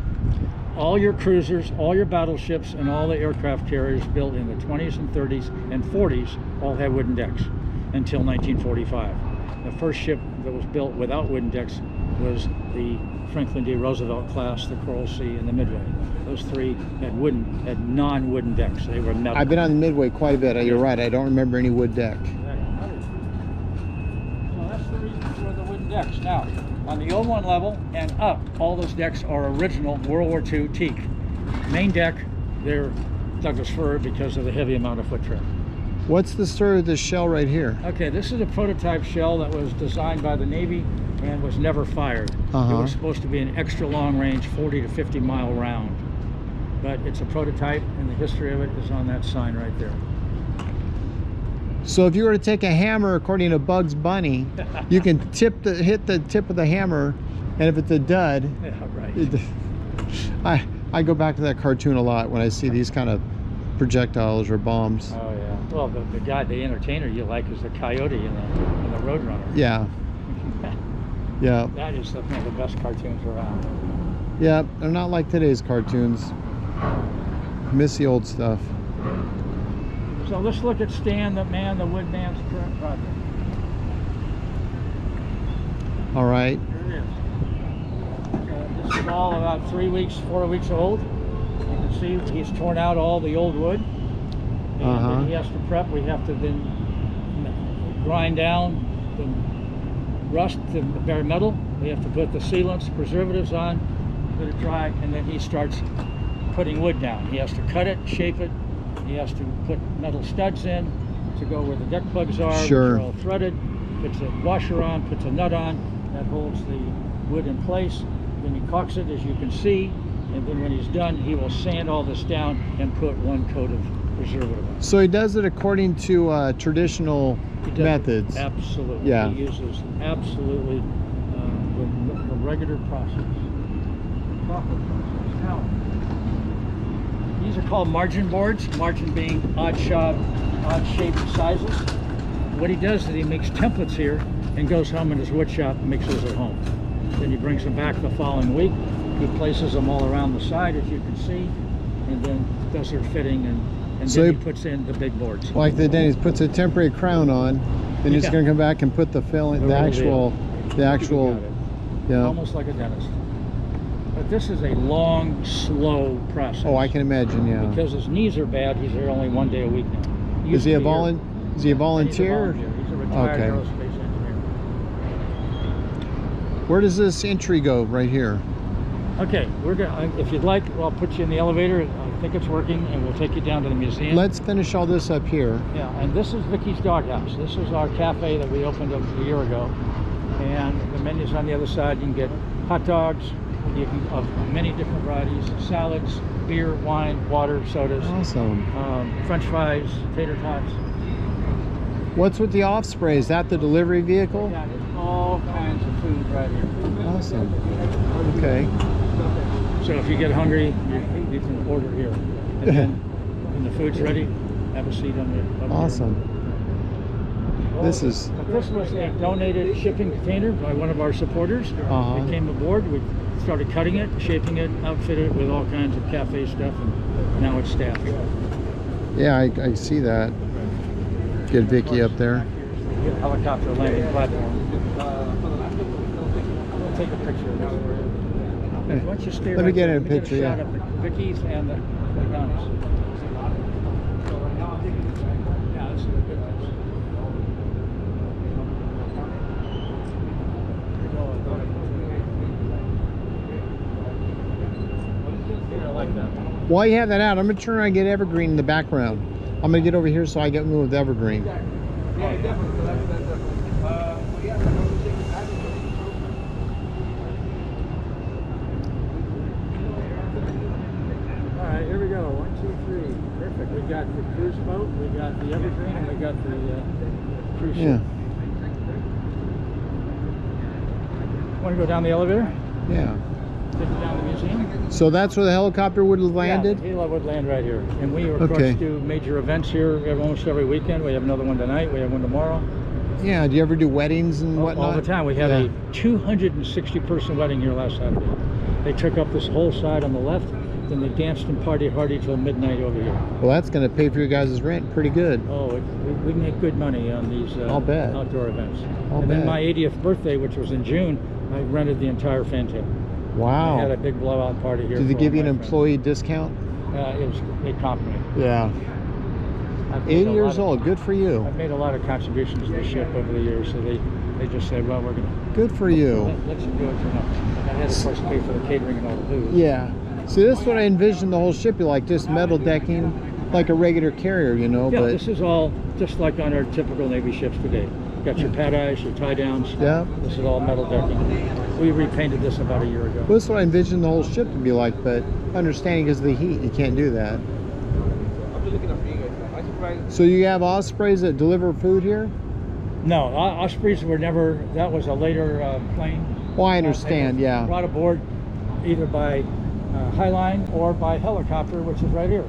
all your cruisers, all your battleships, and all the aircraft carriers built in the 20s and 30s and 40s all had wooden decks until 1945. The first ship that was built without wooden decks was the Franklin D. Roosevelt class, the Coral Sea, and the Midway. Those three had non-wooden decks. They were metal. I've been on the Midway quite a bit. You're right. I don't remember any wood deck. Well, that's the reason for the wooden decks. Now, on the O1 level and up, all those decks are original World War II teak. Main deck, they're Douglas fir because of the heavy amount of foot traffic. What's the story of this shell right here? Okay, this is a prototype shell that was designed by the Navy and was never fired. It was supposed to be an extra long range 40 to 50 mile round. But it's a prototype, and the history of it is on that sign right there. So if you were to take a hammer, according to Bugs Bunny, you can hit the tip of the hammer, and if it's a dud, Yeah, right. I go back to that cartoon a lot when I see these kind of projectiles or bombs. Oh yeah. Well, the guy, the entertainer you like is the Coyote in the Roadrunner. Yeah. Yeah. That is one of the best cartoons around. Yeah, they're not like today's cartoons. Miss the old stuff. So let's look at Stan, the man, the Woodman's current project. All right. Here it is. This is all about 3 weeks, 4 weeks old. You can see he's torn out all the old wood. And then he has to prep. We have to then grind down the rust to the bare metal. We have to put the sealants, preservatives on, let it dry, and then he starts putting wood down. He has to cut it, shape it. He has to put metal studs in to go where the deck plugs are, Sure. which are all threaded. Puts a washer on, puts a nut on, that holds the wood in place. Then he caulks it, as you can see, and then when he's done, he will sand all this down and put one coat of preservative on. So he does it according to traditional He does it methods. Absolutely. Yeah. He uses absolutely the regular process. Proper process. Now, these are called margin boards, margin being odd shaped sizes. What he does is he makes templates here and goes home in his wood shop and makes those at home. Then he brings them back the following week. He places them all around the side, as you can see, and then does their fitting, and So then he- he puts in the big boards. Like the Denny's puts a temporary crown on, and he's Yeah. going to come back and put the filling, The the real actual, You got it. yeah. Almost like a dentist. But this is a long, slow process. Oh, I can imagine, yeah. Because his knees are bad, he's there only 1 day a week now. Is he a Used to be here. volunteer? Is he a He's a volunteer? volunteer. He's a retired Okay. aerospace engineer. Where does this entry go? Right here. Okay, we're gonna. If you'd like, I'll put you in the elevator. I think it's working, and we'll take you down to the museum. Let's finish all this up here. Yeah, and this is Vicky's Doghouse. This is our cafe that we opened up a year ago, and the menu's on the other side. You can get hot dogs, you can of many different varieties, salads, beer, wine, water, sodas, Awesome. French fries, tater tots. What's with the off spray? Is that the delivery vehicle? Yeah, there's all kinds of food right here. Awesome. Okay. So if you get hungry, you can order here. And then when the food's ready, have a seat on the. Awesome. This is. This was a donated shipping container by one of our supporters. Uh-huh. It came aboard. We started cutting it, shaping it, outfitted it with all kinds of cafe stuff, and now it's staffed. Yeah, I see that. Get Vicky up there. Helicopter landing platform. We'll take a picture of this. Why don't you stay Let me right get there? a Let me picture, shot yeah. of Vicky's and the McDonald's. Yeah, this is a good place. I like that. While you have that out, I'm gonna turn around and get Evergreen in the background. I'm gonna get over here so I get moved with Evergreen. All right, here we go. 1, 2, 3. Perfect. We got the cruise boat, we got the Evergreen, and we got the cruise ship. Yeah. Want to go down the elevator? Yeah. Take you down the museum? So that's where the helicopter would have landed? Yeah, Hilo would land right here. And we, of Okay. course, do major events here almost every weekend. We have another one tonight. We have one tomorrow. Yeah. Do you ever do weddings and whatnot? All the time. We had Yeah. a 260-person wedding here last Saturday. They took up this whole side on the left, then they danced and partied hardy till midnight over here. Well, that's gonna pay for your guys' rent pretty good. Oh, we make good money on these I'll bet. outdoor events. I'll and then bet. my 80th birthday, which was in June, I rented the entire Fantail. Wow. I had a big blowout party here. Did they for give all you an my friends. employee discount? It was a compliment. Yeah. I've made 80 a years lot of- old. Good for you. I've made a lot of contributions to the ship over the years, so they just said, well, we're going to Good for you. let you do it for nothing. And I had to, of course, pay for the catering and all the booze. Yeah. See, this is what I envisioned the whole ship be like, just metal decking, like a regular carrier, you know. Yeah, But this is all just like on our typical Navy ships today. Got your pad eyes, your tie downs. yeah. This is all metal decking. We repainted this about a year ago. Well, this is what I envisioned the whole ship to be like, but understanding because of the heat, you can't do that. So you have ospreys that deliver food here? No, Ospreys were never, that was a later plane. Well, I understand, They were yeah. Brought aboard either by Highline or by helicopter, which is right here.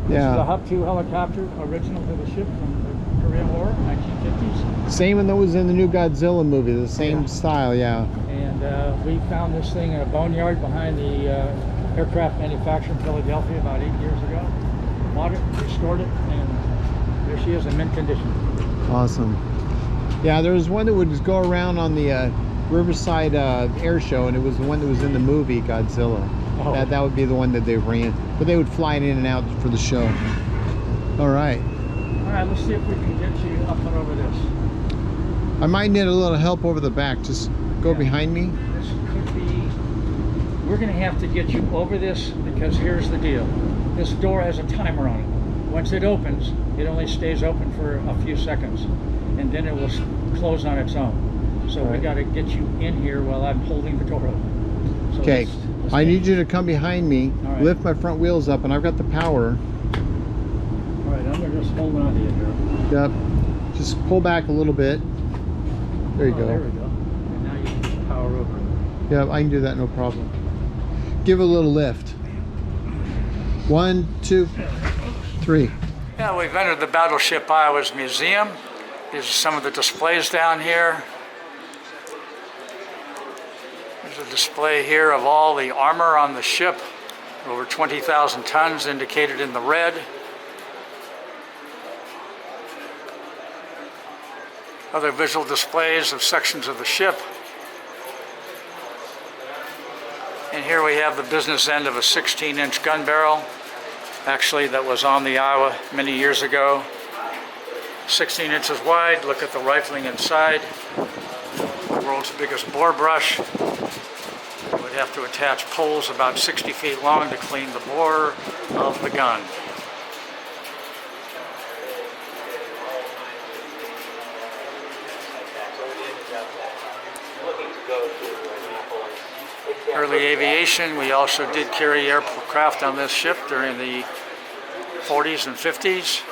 This is a Yeah. Hub 2 helicopter, original to the ship from the Korean War, 1950s. Same one that was in the new Godzilla movie, the same Yeah. style, yeah. And we found this thing in a boneyard behind the aircraft manufacturer in Philadelphia about 8 years ago. Bought it, restored it, and there she is in mint condition. Awesome. Yeah, there was one that would go around on the Riverside Air Show, and it was the one that was in the movie Godzilla. Oh. That would be the one that they ran, but they would fly it in and out for the show. All right. All right, let's see if we can get you up and over this. I might need a little help over the back. Just go Yeah. behind me. This could be, we're going to have to get you over this because here's the deal. This door has a timer on it. Once it opens, it only stays open for a few seconds, and then it will close on its own. So we Right. got to get you in here while I'm holding the door open. So Okay. let's I get- need you to come behind me, All right. lift my front wheels up, and I've got the power. All right, I'm going to just hold on to you here. Yep. Just pull back a little bit. There you Oh, go. There we go. And now you can power over. Yep, I can do that, no problem. Give it a little lift. 1, 2, 3. Yeah, we've entered the Battleship Iowa's museum. These are some of the displays down here. There's a display here of all the armor on the ship, over 20,000 tons indicated in the red. Other visual displays of sections of the ship. And here we have the business end of a 16-inch gun barrel. Actually, that was on the Iowa many years ago. 16 inches wide. Look at the rifling inside. The world's biggest bore brush. You would have to attach poles about 60 feet long to clean the bore of the gun. Early aviation, we also did carry aircraft on this ship during the 40s and 50s.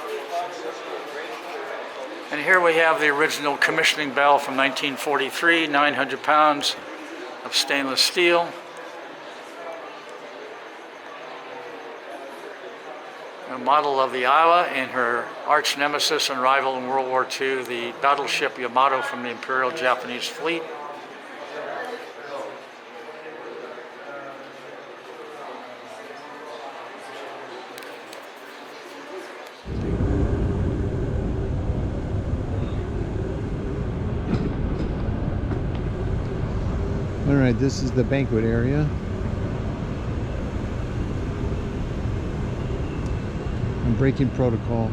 And here we have the original commissioning bell from 1943, 900 pounds of stainless steel. A model of the Iowa and her arch nemesis and rival in World War II, the battleship Yamato from the Imperial Japanese Fleet. All right, this is the banquet area. I'm breaking protocol.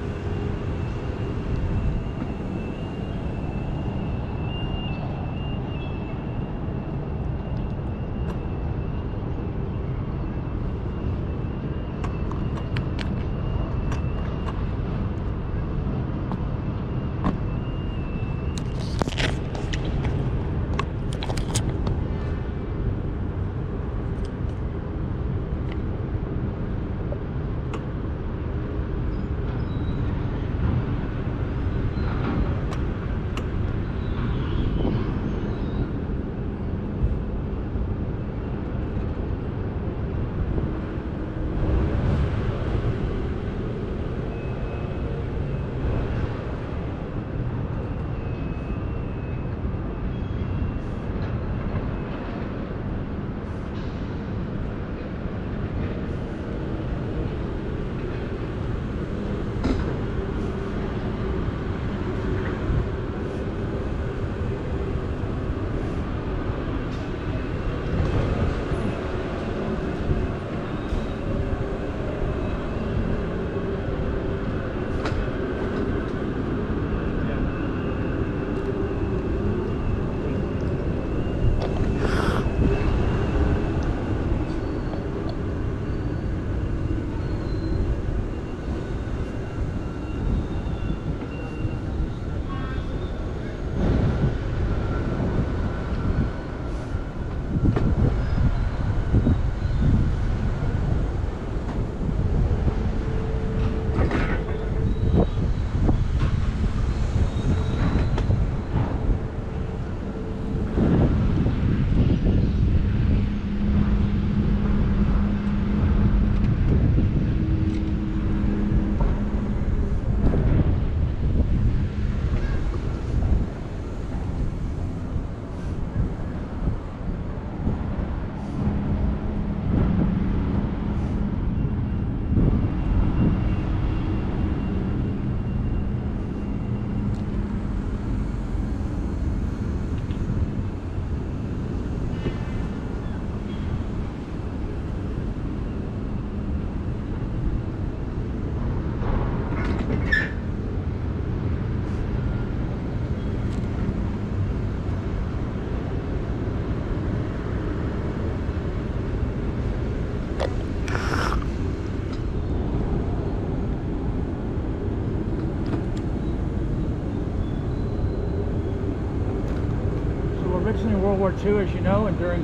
originally in World War II, as you know, and during,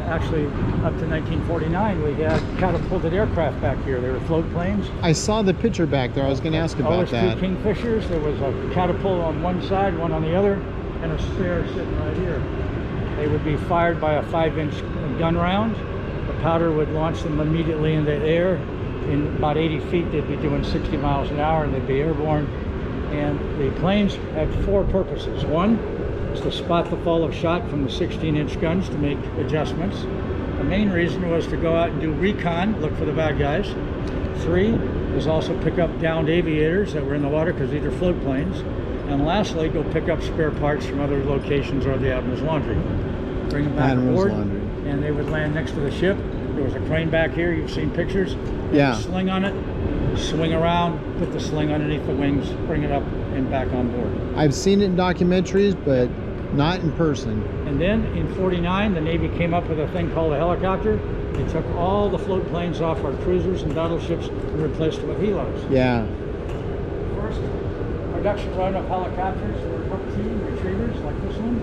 actually up to 1949, we had catapulted aircraft back here. They were float planes. I saw the picture back there. I was going to ask about that. Two Kingfishers. There was a catapult on one side, one on the other, and a spare sitting right here. They would be fired by a 5-inch gun round. The powder would launch them immediately into the air. In about 80 feet, they'd be doing 60 miles an hour, and they'd be airborne. And the planes had 4 purposes. One is to spot the fall of shot from the 16-inch guns to make adjustments. The main reason was to go out and do recon, look for the bad guys. 3 was also pick up downed aviators that were in the water, because these are float planes. And lastly, go pick up spare parts from other locations or the Admiral's Laundry. Bring them back aboard, and they would land next to the ship. There was a crane back here. You've seen pictures. Yeah. Sling on it, swing around, put the sling underneath the wings, bring it up and back on board. I've seen it in documentaries, but not in person. And then in '49, the Navy came up with a thing called a helicopter. They took all the float planes off our cruisers and battleships and replaced them with helos. Yeah. First production run of helicopters were hook team retrievers like this one.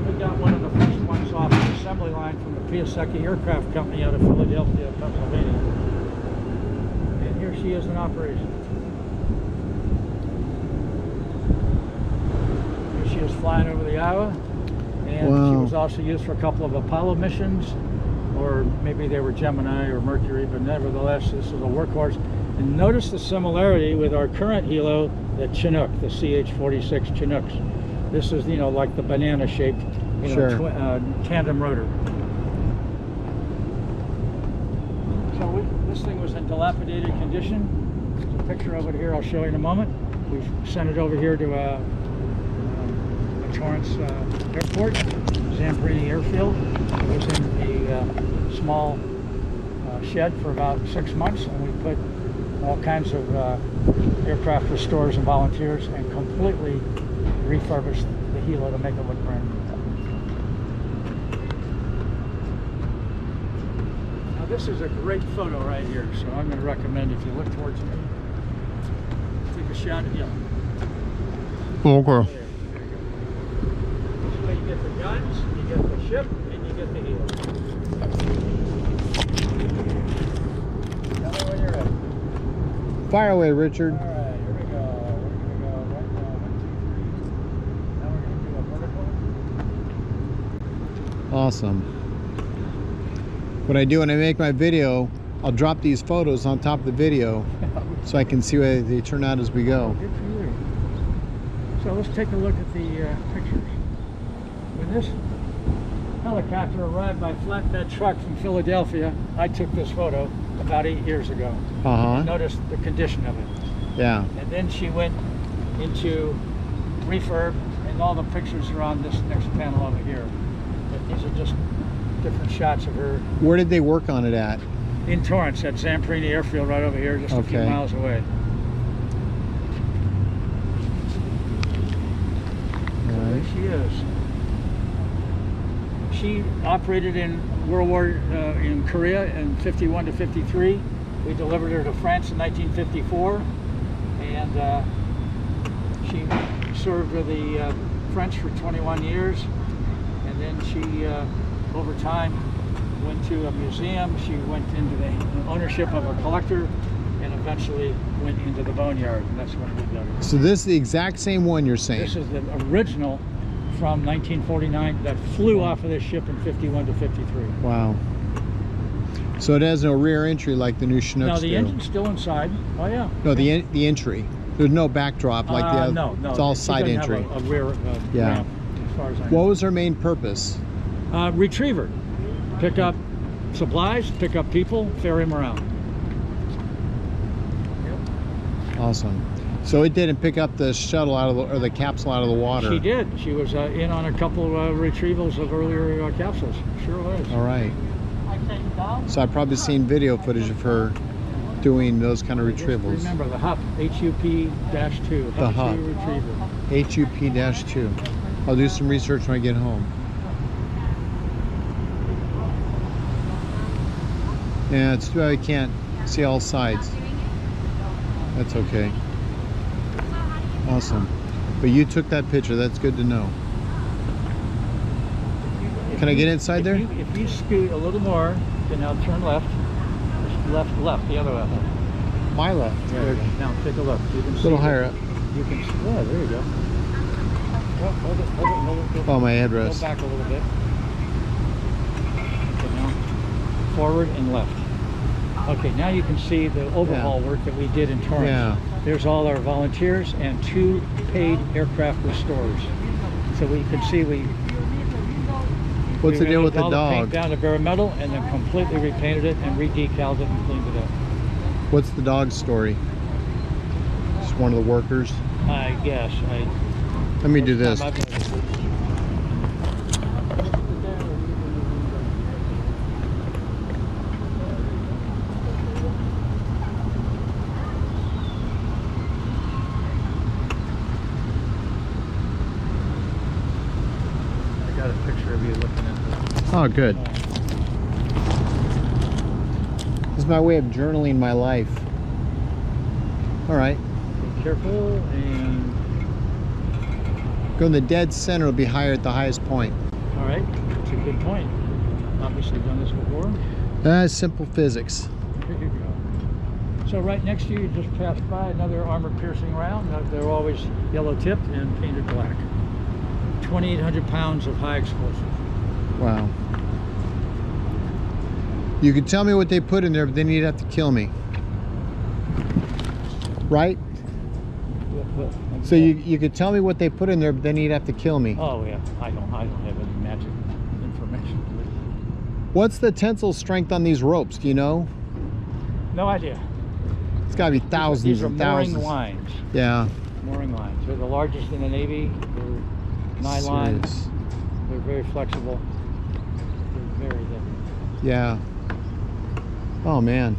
We got one of the first ones off the assembly line from the Piasecki Aircraft Company out of Philadelphia, Pennsylvania. And here she is in operation. Here she is flying over the Iowa. And she was also used for a couple of Apollo missions, or maybe they were Gemini or Mercury, but nevertheless, this is a workhorse. And notice the similarity with our current helo, the Chinook, the CH-46 Chinooks. This is, you know, like the banana-shaped, you know, tandem rotor. So this thing was in dilapidated condition. There's a picture of it here. I'll show you in a moment. We've sent it over here to Torrance Airport, Zamperini Airfield. It was in a small shed for about 6 months, and we put all kinds of aircraft restorers and volunteers and completely refurbished the helo to make it look brand new. Now this is a great photo right here, so I'm going to recommend, if you look towards me, take a shot at you. Okay. There you go. This way you get the guns, you get the ship, and you get the helo. Tell me when you're ready. Fire away, Richard. All right, here we go. We're going to go right now. 1, 2, 3. Now we're going to do a vertical. Awesome. What I do when I make my video, I'll drop these photos on top of the video so I can see where they turn out as we go. Good for you. So let's take a look at the pictures. When this helicopter arrived by flatbed truck from Philadelphia, I took this photo about 8 years ago. Notice the condition of it. Yeah. And then she went into refurb, and all the pictures are on this next panel over here. But these are just different shots of her. Where did they work on it at? In Torrance, at Zamperini Airfield, right over here, just a few miles away. There she is. She operated in World War in Korea in '51 to '53. We delivered her to France in 1954, and she served with the French for 21 years. And then she, over time, went to a museum. She went into the ownership of a collector, and eventually went into the boneyard, and that's when we dug her. So this is the exact same one you're saying? This is the original from 1949 that flew off of this ship in '51 to '53. Wow. So it has no rear entry like the new Chinooks Now the do. engine's still inside. Oh yeah. No, the entry. There's no backdrop like the other. No. It's all side She entry. doesn't have a rear Yeah. ramp, as far as I know. What was her main purpose? Retriever. Pick up supplies, pick up people, ferry them around. Awesome. So it didn't pick up the shuttle out of or the capsule out of the water. She did. She was in on a couple retrievals of earlier capsules. Sure was. All right. So I've probably seen video footage of her doing those kind of retrievals. Just remember the HUP, HUP-2. The HUP. Retriever. HUP-2. I'll do some research when I get home. Yeah, it's too bad I can't see all sides. That's okay. Awesome. But you took that picture. That's good to know. Can I get inside there? If you scoot a little more, then now turn left. Left, the other left. My left. There. Now take a look. You can A see little higher up. You can see. Yeah, there you go. Oh, hold it. Oh, my Go headrest. back a little bit. Okay, now forward and left. Okay, now you can see the overhaul work that we did in Torrance. Yeah. There's all our volunteers and 2 paid aircraft restorers. So we can see What's the deal with the all the paint dog? down to bare metal and then completely repainted it and re-decaled it and cleaned it up. What's the dog's story? Just one of the workers. I guess. Let me do this. I got a picture of you looking at this. Oh, good. This is my way of journaling my life. All right. Be careful and Go in the dead center. It'll be higher at the highest point. all right. That's a good point. Obviously done this before. That's simple physics. Here you go. So right next to you, you just passed by another armor-piercing round. They're always yellow-tipped and painted black. 2,800 pounds of high explosive. Wow. You could tell me what they put in there, but then you'd have to kill me. Right? So you could tell me what they put in there, but then you'd have to kill me. Oh yeah, I don't have any magic information. What's the tensile strength on these ropes? Do you know? No idea. It's got to be thousands These are and thousands. mooring lines. Yeah. Mooring lines. They're the largest in the Navy. They're nylon. Serious. They're very flexible. They're very heavy. Yeah. Oh man,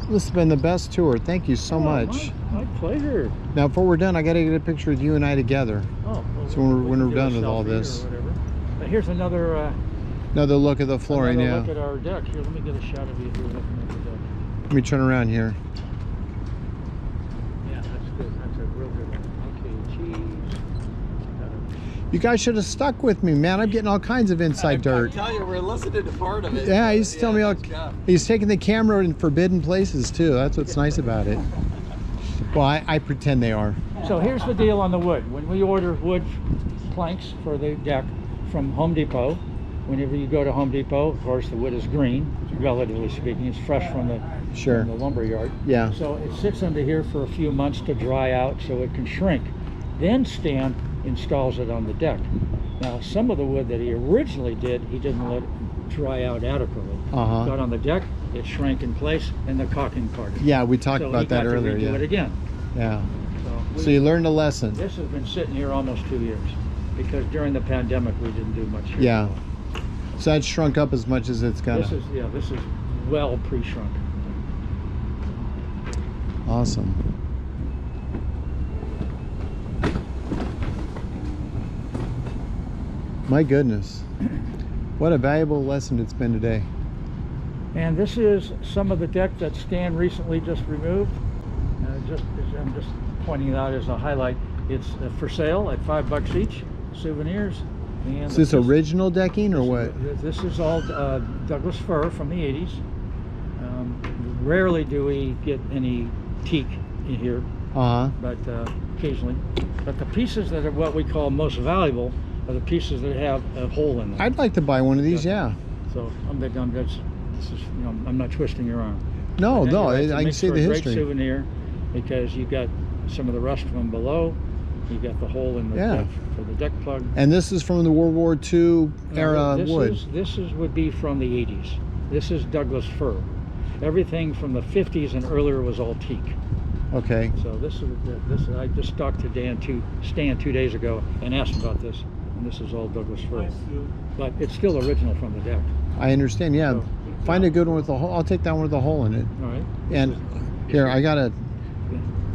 this has been the best tour. Thank you so much. My pleasure. Now, before we're done, I got to get a picture with you and I together. Oh, well, So when we we're can do a done with all selfie this. or whatever. But here's another Another look at the flooring. another Yeah. look at our deck. Here, let me get a shot of you here looking at the deck. Let me turn around here. Yeah, that's good. That's a real good one. Okay, cheese. You guys should have stuck with me, man. I'm getting all kinds of inside dirt. I'm telling you, we're listening to part of it. Yeah, he's telling me all. nice job. He's taking the camera in forbidden places too. That's what's nice about it. Well, I pretend they are. So here's the deal on the wood. When we order wood planks for the deck from Home Depot, whenever you go to Home Depot, of course the wood is green, relatively speaking. It's fresh from the lumber yard. Yeah. So it sits under here for a few months to dry out so it can shrink. Then Stan installs it on the deck. Now some of the wood that he originally did, he didn't let it dry out adequately. Uh-huh. Got on the deck, it shrank in place, and the caulking parted. Yeah, we talked So about he that got earlier. to redo Yeah. it again. Yeah. So So you learned a lesson. this has been sitting here almost 2 years because during the pandemic we didn't do much here. Yeah. So that's shrunk up as much as it's gonna. This is well pre-shrunk. Awesome. My goodness. What a valuable lesson it's been today. And this is some of the deck that Stan recently just removed. I'm just pointing it out as a highlight. It's for sale at $5 each. Souvenirs. And Is this original decking or what? This is all Douglas fir from the 80s. Rarely do we get any teak in here, Uh-huh. but occasionally. But the pieces that are what we call most valuable are the pieces that have a hole in them. I'd like to buy one of these, yeah. So this is, I'm not twisting your arm. No, But no, anyway, it I can makes see for the a history. Great souvenir because you got some of the rust from below. You got the hole in the Yeah. deck for the deck plug. And this is from the World War II era This wood. would be from the 80s. This is Douglas fir. Everything from the 50s and earlier was all teak. Okay. So this I just talked to Stan 2 days ago and asked about this, and this is all Douglas fir. But it's still original from the deck. I understand, yeah. So- Find a good one with a hole. I'll take that one with a hole in it. All right. And here, I got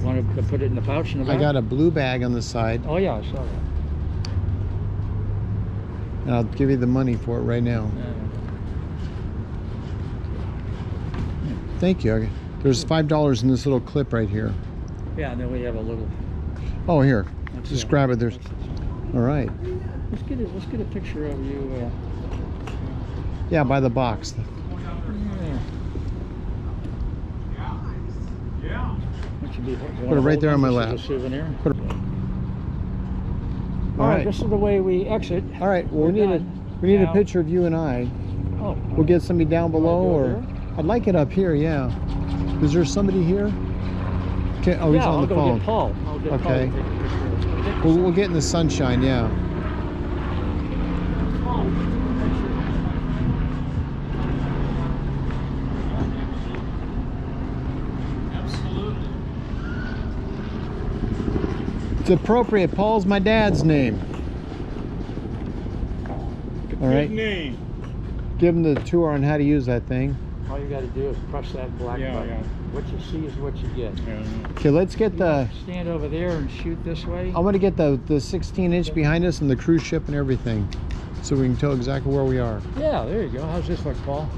Want to put it in the pouch in the back? a blue bag on the side, Oh yeah, I saw that. and I'll give you the money for it right now. Thank you. There's $5 in this little clip right here. Yeah, and then we have a little. Oh, here. that's Just it. grab it. There's. That's it. All right. Let's get a picture of you Yeah, by the box. That should be Put it right there on my lap. A souvenir. Put it- All right, this is the way we exit. All right. Well, We're we need done. a Now- picture of you and I. Oh, We'll get somebody down below, do it or here? I'd like it up here. Yeah. Is there somebody here? Okay. Oh, he's yeah, on I'll the go phone. get Paul. I'll get Paul to Okay. take a picture. We'll get in the sunshine. Yeah. It's appropriate. Paul's my dad's name. All right. Good name. Give him the tour on how to use that thing. All you got to do is press that black Yeah, button. yeah. What you see is what you get. Yeah. Okay, let's get the. Stand over there and shoot this way. I'm gonna get the 16-inch behind us and the cruise ship and everything, so we can tell exactly where we are. Yeah, there you go. How's this look, Paul?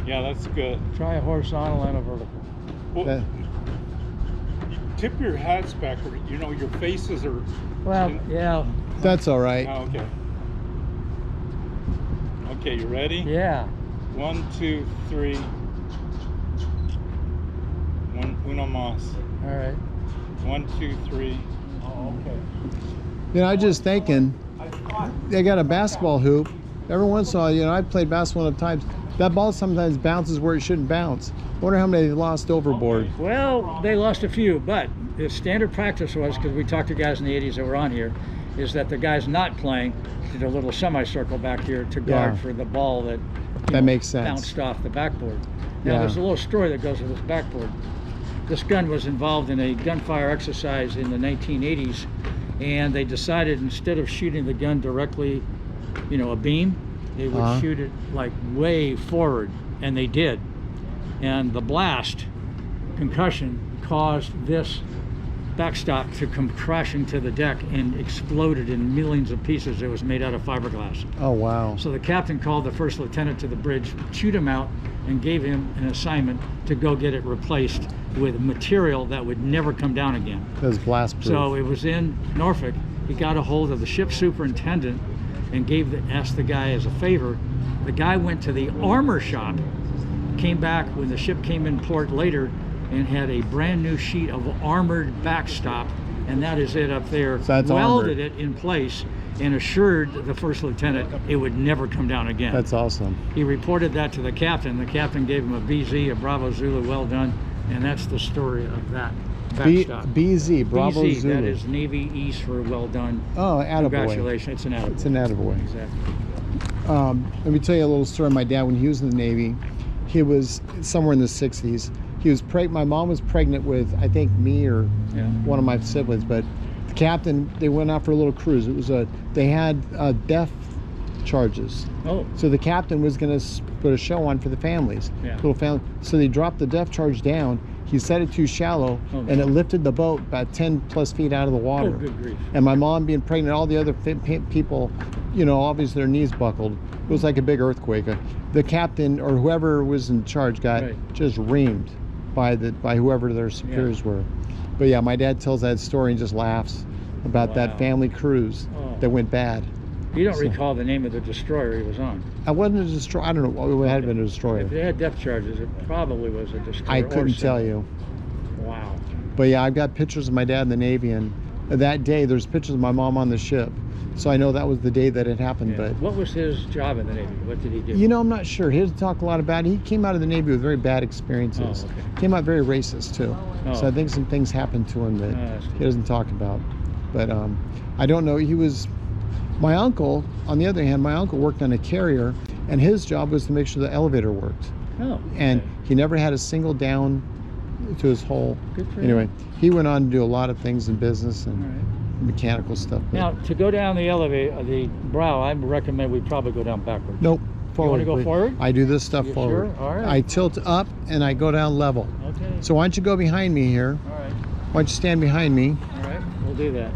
Yeah, that's good. Try a horizontal and a vertical. Well, That- tip your hats backward. You know, your faces are. Well, yeah, That's all right. Oh, okay. Okay, you ready? yeah. 1, 2, 3. Uno más. All right. 1, 2, 3. Oh, okay. You know, I was just thinking, they got a basketball hoop. Every once in a while, you know, I've played basketball enough times. That ball sometimes bounces where it shouldn't bounce. I wonder how many they lost overboard. Well, they lost a few, but the standard practice was, because we talked to guys in the 80s that were on here, is that the guys not playing did a little semicircle back here to guard Yeah. for the ball that Makes sense. bounced off the backboard. Now, Yeah. there's a little story that goes with this backboard. This gun was involved in a gunfire exercise in the 1980s, and they decided instead of shooting the gun directly, you know, a beam, they would shoot it like way forward, and they did. And the blast, concussion, caused this backstop to come crashing to the deck and exploded in millions of pieces. It was made out of fiberglass. Oh, wow. So the captain called the first lieutenant to the bridge, chewed him out, and gave him an assignment to go get it replaced with material that would never come down again. That was blast proof. So it was in Norfolk. He got a hold of the ship superintendent and asked the guy as a favor. The guy went to the armor shop, came back when the ship came in port later, and had a brand new sheet of armored backstop, and that is it up there. So that's welded armored. it in place and assured the first lieutenant it would never come down again. That's awesome. He reported that to the captain. The captain gave him a BZ, a Bravo Zulu, well done, and that's the story of that backstop. BZ, Bravo BZ, Zulu. that is Navy East for well done. Oh, attaboy. Congratulations, it's an attaboy. It's an attaboy. Exactly. Let me tell you a little story. My dad, when he was in the Navy, he was somewhere in the 60s. He was my mom was pregnant with, I think, me or Yeah. one of my siblings, but the captain, they went out for a little cruise. It was they had death charges. Oh, So the captain was going to put a show on for the families, Yeah. little family. So they dropped the depth charge down. He set it too shallow, Oh, and it lifted the boat about 10 plus feet out of the water. oh, good grief. And my mom being pregnant, all the other people, you know, obviously their knees buckled. It was like a big earthquake. The captain or whoever was in charge got Right. just reamed by whoever their superiors were. But yeah, my dad tells that story and just laughs about Wow. that family cruise Oh. that went bad. You don't So- recall the name of the destroyer he was on. I wasn't a destroyer. I don't know. It had been a destroyer. If it had depth charges, it probably was a destroyer. I or couldn't tell something. you. Wow. But yeah, I've got pictures of my dad in the Navy, and that day there's pictures of my mom on the ship. So I know that was the day that it happened. Yeah. But What was his job in the Navy? What did he do? you know, I'm not sure. He doesn't talk a lot about it. He came out of the Navy with very bad experiences. Oh, okay. Came out very racist too. Oh. So I think some things happened to him that that's he doesn't talk about. But I don't know. My uncle, on the other hand, my uncle worked on a carrier, and his job was to make sure the elevator worked. Oh, And okay. he never had a single down to his hole. Good for Anyway, him. he went on to do a lot of things in business and All right. mechanical stuff. But Now, to go down the elevator, the brow, I recommend we probably go down backwards. nope. Forward. wanna go please. forward? I do this stuff You forward. sure? All right. I tilt up and I go down level. Okay. So why don't you go behind me here? All right. Why don't you stand behind me? All right. We'll do that.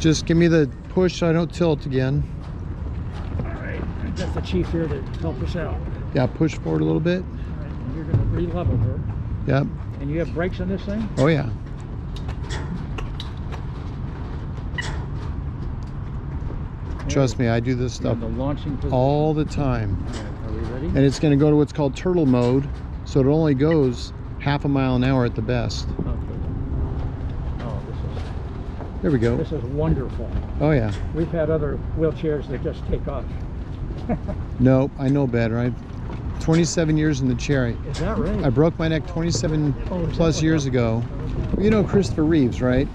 Just give me the push so I don't tilt again. All right. I've got the chief here to help us out. Yeah, push forward a little bit. All right. And you're going to re-level her. Yep. And you have brakes on this thing? Oh yeah. Trust me, I do this stuff The launching position. all the time. Are we ready? And it's going to go to what's called turtle mode, so it only goes half a mile an hour at the best. Okay. Oh, There we go. this is wonderful. Oh yeah. We've had other wheelchairs that just take off. No, I know better. I've 27 years in the chair. Is that right? I broke my neck 27 Oh, is plus that years what ago. You know Christopher Reeves, right?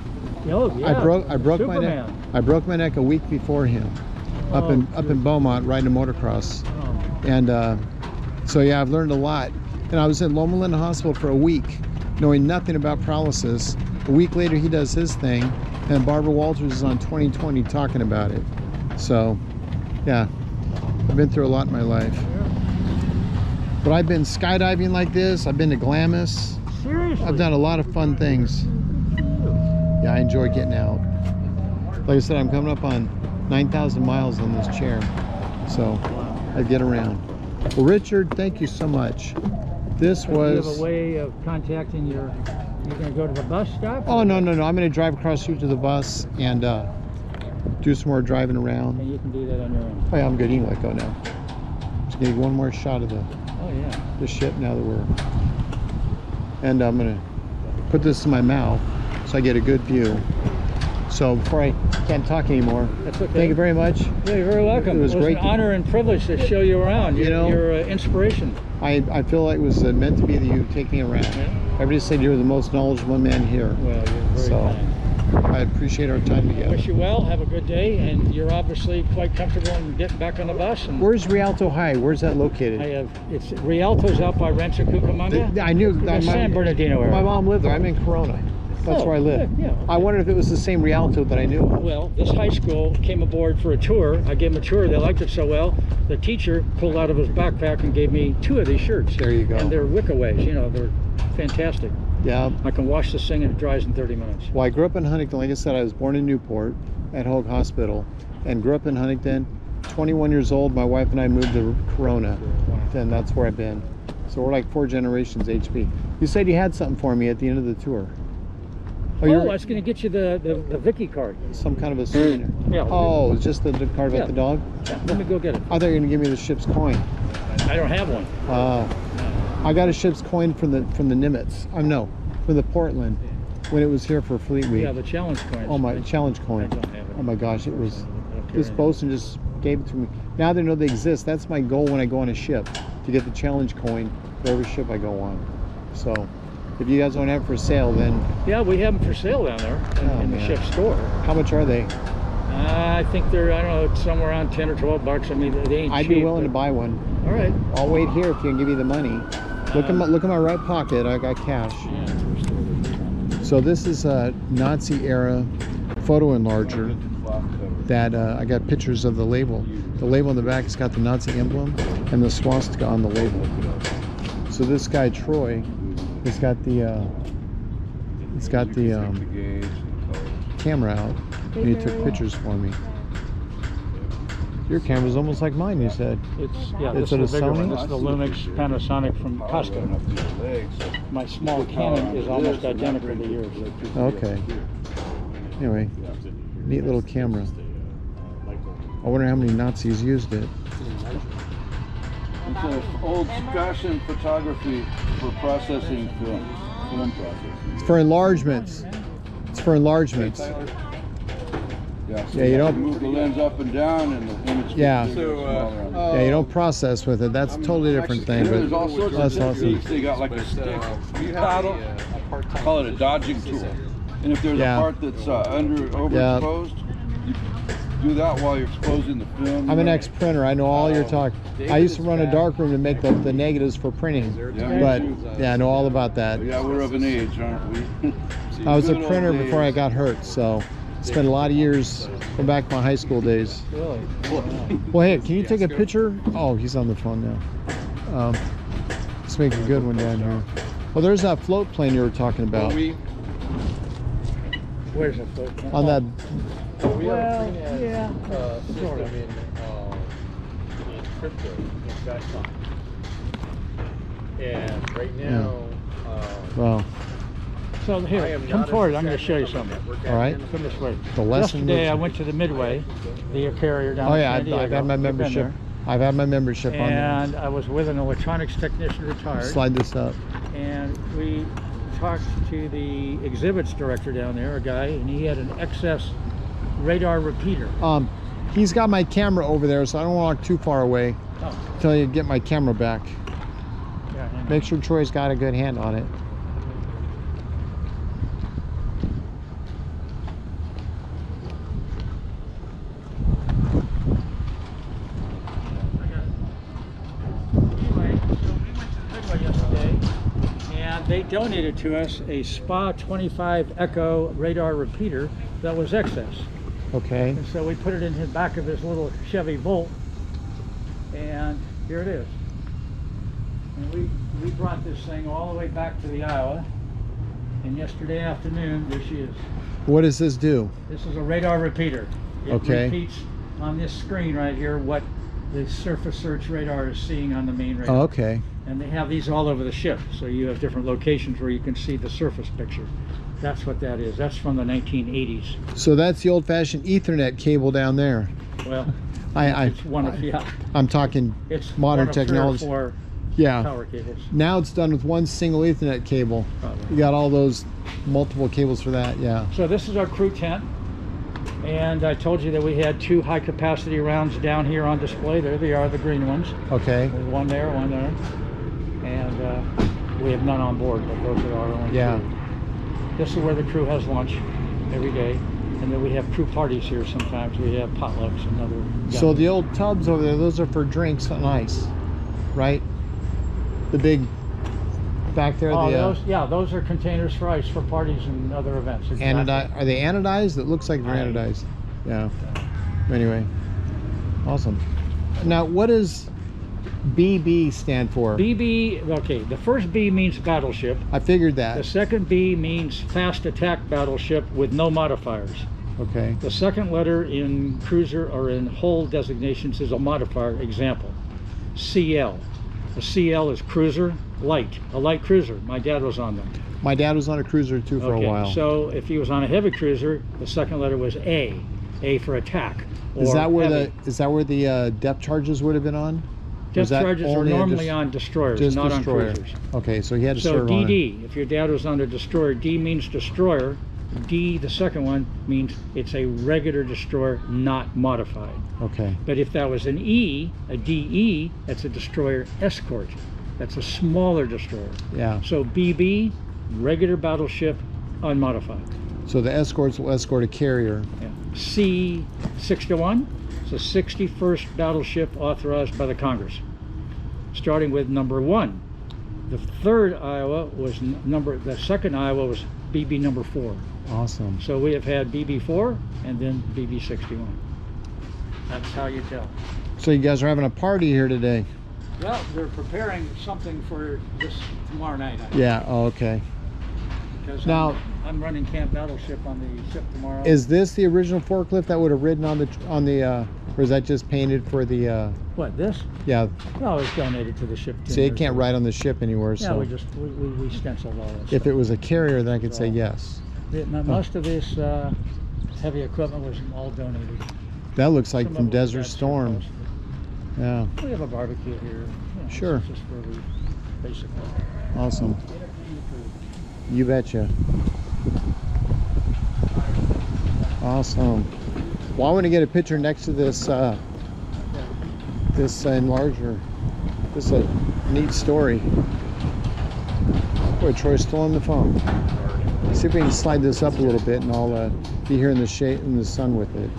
Oh, yeah. I broke my neck. Superman. I broke my neck a week before him, up in Beaumont riding a motocross. Oh. And so yeah, I've learned a lot. And I was in Loma Linda Hospital for a week, knowing nothing about paralysis. A week later, he does his thing, and Barbara Walters is on 2020 talking about it. So, yeah, I've been through a lot in my life. But I've been skydiving like this. I've been to Glamis. Seriously? I've done a lot of fun things. Yeah, I enjoy getting out. Like I said, I'm coming up on 9,000 miles on this chair, so I get around. Well, Richard, thank you so much. This Do you have was... a way of contacting your... You're going to go to the bus stop? Oh, no. I'm going to drive across the street to the bus and do some more driving around. And you can do that on your own. Oh, yeah, I'm good. You can let go now. Just need one more shot of Oh, yeah. the ship now that we're... And I'm going to put this in my mouth so I get a good view. So before I can't talk anymore, That's okay. thank you very much. Yeah, you're very welcome. It was great an to- honor and privilege to show you around. You know- You're inspiration. I feel like it was meant to be that you take me around. Yeah. Everybody said you were the most knowledgeable man here. Well, you're very So, kind. I appreciate our time I together. wish you well. Have a good day. And you're obviously quite comfortable in getting back on the bus. And Where's Rialto High? Where's that I located? have, it's Rialto's out by Rancho Cucamonga. I knew The San Bernardino area. My mom lived there. I'm in Corona. That's Oh, where I live. yeah. I wondered if it was the same Rialto that I knew of. Well, this high school came aboard for a tour. I gave them a tour. They liked it so well. The teacher pulled out of his backpack and gave me 2 of these shirts. There you go. And they're Wickaways. You know, they're fantastic. Yeah. I can wash this thing and it dries in 30 minutes. Well, I grew up in Huntington. Like I said, I was born in Newport at Hoag Hospital and grew up in Huntington. 21 years old, my wife and I moved to Corona. And that's where I've been. So we're like 4 generations HP. You said you had something for me at the end of the tour. Oh, you're I was going to get you the Vicky card. some kind of a souvenir. Yeah. Oh, it's just the card about Yeah. the dog? Yeah, let me go get it. I thought you were gonna give me the ship's coin. I don't have one. I got a ship's coin from the Nimitz. No, from the Portland when it was here for Fleet Week. Yeah, the challenge coins. Oh my challenge coin. I don't have it. Oh my gosh, it was. I don't This carry bosun just gave it to me. Now they know they exist. That's my goal when I go on a ship, to get the challenge coin for every ship I go on. So, if you guys don't have it for sale, then it. Yeah, we have them for sale down there in the man. ship store. how much are they? I think they're, I don't know, somewhere around 10 or 12 bucks. I mean, they ain't I'd cheap. be willing to but- buy one. All right. I'll wait here if you can give me the money. Look at my right pocket. I got cash. Yeah. So this is a Nazi era photo enlarger that I got pictures of the label. The label on the back has got the Nazi emblem and the swastika on the label. So this guy Troy has got the camera out and he took pictures for me. Your camera's almost like mine, you said. This it is a the bigger one. Sony? This is the Lumix Panasonic from Costco. My small Canon is almost identical to yours. Okay. Anyway, neat little camera. I wonder how many Nazis used it. It's an old-fashioned photography for processing film processing. It's for enlargements. It's for enlargements. Yeah, so Yeah, you don't- move the lens up and down, and the image gets Yeah. bigger and smaller. Yeah, you don't process with it. That's a totally different thing. There's all But sorts that's of awesome. techniques. They got like a stick paddle. Call it a dodging tool. And if there's Yeah. a part that's overexposed, you do that while you're exposing the film. I'm an ex-printer. I know all your talk. I used to run a darkroom to make the negatives for printing. Yeah, But me too. yeah, I know all about that. Yeah, we're of an age, aren't we? I was a Good old printer days. before I got hurt, so spent a lot of years going back to my high school days. Really? Well, hey, can you take a picture? Oh, he's on the phone now. Let's make a good one down here. Well, there's that float plane you were talking about. Where's the foot? On that, Well, yeah. System in crypto in .com. And right now, well, So here, come forward. I'm going to show you something. All right. Come this way. The lesson. Yesterday I went to the Midway, the carrier down Oh in yeah, San Diego. I've had my You've been membership. there. I've had my membership on there. And I was with an electronics technician retired. Slide this up. And we talked to the exhibits director down there, a guy, and he had an XS radar repeater. He's got my camera over there, so I don't walk too far away Oh, until you get my camera back. yeah, hang on. Make sure Troy's got a good hand on it. Anyway, so we went to the Midway yesterday, and they donated to us a SPA 25 Echo radar repeater that was excess. Okay. And so we put it in the back of this little Chevy Volt, and here it is. And we brought this thing all the way back to the Iowa, and yesterday afternoon, there she is. What does this do? This is a radar repeater. It Okay. repeats on this screen right here what the surface search radar is seeing on the main radar. Oh, okay. And they have these all over the ship, so you have different locations where you can see the surface picture. That's what that is. That's from the 1980s. So that's the old-fashioned Ethernet cable down there. Well, I it's one of I'm talking it's modern one of 3 or technology. 4 Yeah. power cables. Now it's done with one single Ethernet cable. Probably. You got all those multiple cables for that. Yeah. So this is our crew tent, and I told you that we had 2 high-capacity rounds down here on display. There they are, the green ones. Okay. There's one there, and we have none on board, but those are our only Yeah. 2. This is where the crew has lunch every day, and then we have crew parties here sometimes. We have potlucks and other. So the old tubs over there, those are for drinks and ice, right? The big back there. Oh, the those are containers for ice for parties and other events. Exactly. Are they anodized? It looks like they're anodized. Yeah. Anyway, awesome. Now, what does BB stand for? BB, okay, the first B means battleship. I figured The that. second B means fast attack battleship with no modifiers. Okay. The second letter in cruiser or in hull designations is a modifier. Example, CL. A CL is cruiser light, a light cruiser. My dad was on them. My dad was on a cruiser too for a while. So if he was on a heavy cruiser, the second letter was A for attack. Is that where heavy. the depth charges would have been on? Depth charges are only normally on destroyers, just not destroyer? on cruisers. Okay, so he had to So serve on it. DD, if your dad was on a destroyer, D means destroyer. D, the second one, means it's a regular destroyer, not modified. Okay. But if that was an E, a DE, that's a destroyer escort. That's a smaller destroyer. Yeah. So BB, regular battleship, unmodified. So the escorts will escort a carrier. Yeah. C61, it's the 61st battleship authorized by the Congress, starting with number 1. The third Iowa was the second Iowa was BB number 4. Awesome. So we have had BB4 and then BB61. That's how you tell. So you guys are having a party here today? Well, they're preparing something for this tomorrow night. I think, Yeah. Oh, okay. because Now- I'm running Camp Battleship on the ship tomorrow. Is this the original forklift that would have ridden on the or is that just painted for the what, this? yeah? No, it's donated to the ship. 10 See, it years can't ago. ride on the ship anywhere. Yeah, So we stenciled all this. if it was a carrier, then I could say yes. Most of this heavy equipment was all donated. That looks like Some from of it was Desert got Storm. surplus. Yeah. We have a barbecue here. You know, Sure. This is just where we basically Awesome. entertain the food. You betcha. Awesome. Well, I want to get a picture next to this this enlarger. This is a neat story. Boy, Troy's still on the phone. See if we can slide this up a little bit, and I'll be here in the shade in the sun with it.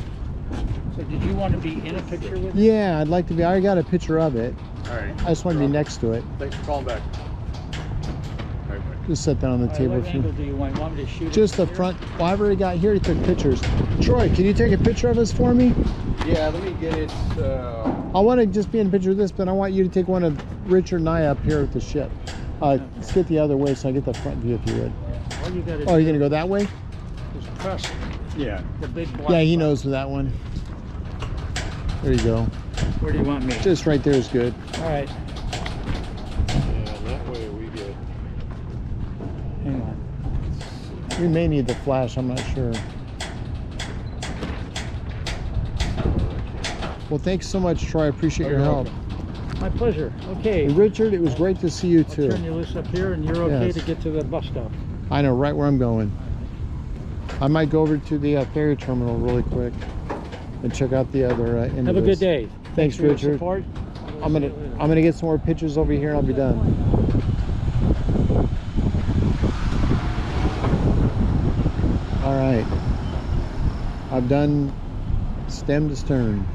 So did you want to be in a picture with it? Yeah, I'd like to be. I already got a picture of it. All right. I just want to be next to it. Thanks for calling back. All right, bye. Just set that on the All right, table. what For angle do you want? You want me to shoot just it the here? front. Well, I've already got here. He took pictures. Troy, can you take a picture of us for me? Yeah, let me get it. I want to just be in a picture of this, but I want you to take one of Richard and I up here with the ship. Let's get the other way so I get the front view, if you would. All you gotta Oh, you're do gonna go that way? is press Yeah. the big black Yeah, he button. knows that one. There you go. Where do you want me? Just right there is good. All right, Yeah, that way we get. hang on. We may need the flash, I'm not sure. Well, thanks so much, Troy. I appreciate your help. My pleasure. Okay. And Richard, it was great to see you too. Turn you loose up here, and you're okay Yes. to get to the bus stop. I know right where I'm going. I might go over to the ferry terminal really quick and check out the other end Have of a good this. day. Thanks, for your Richard. support. I'm gonna get some more pictures over here and I'll be done. All right, I've done stem to stern.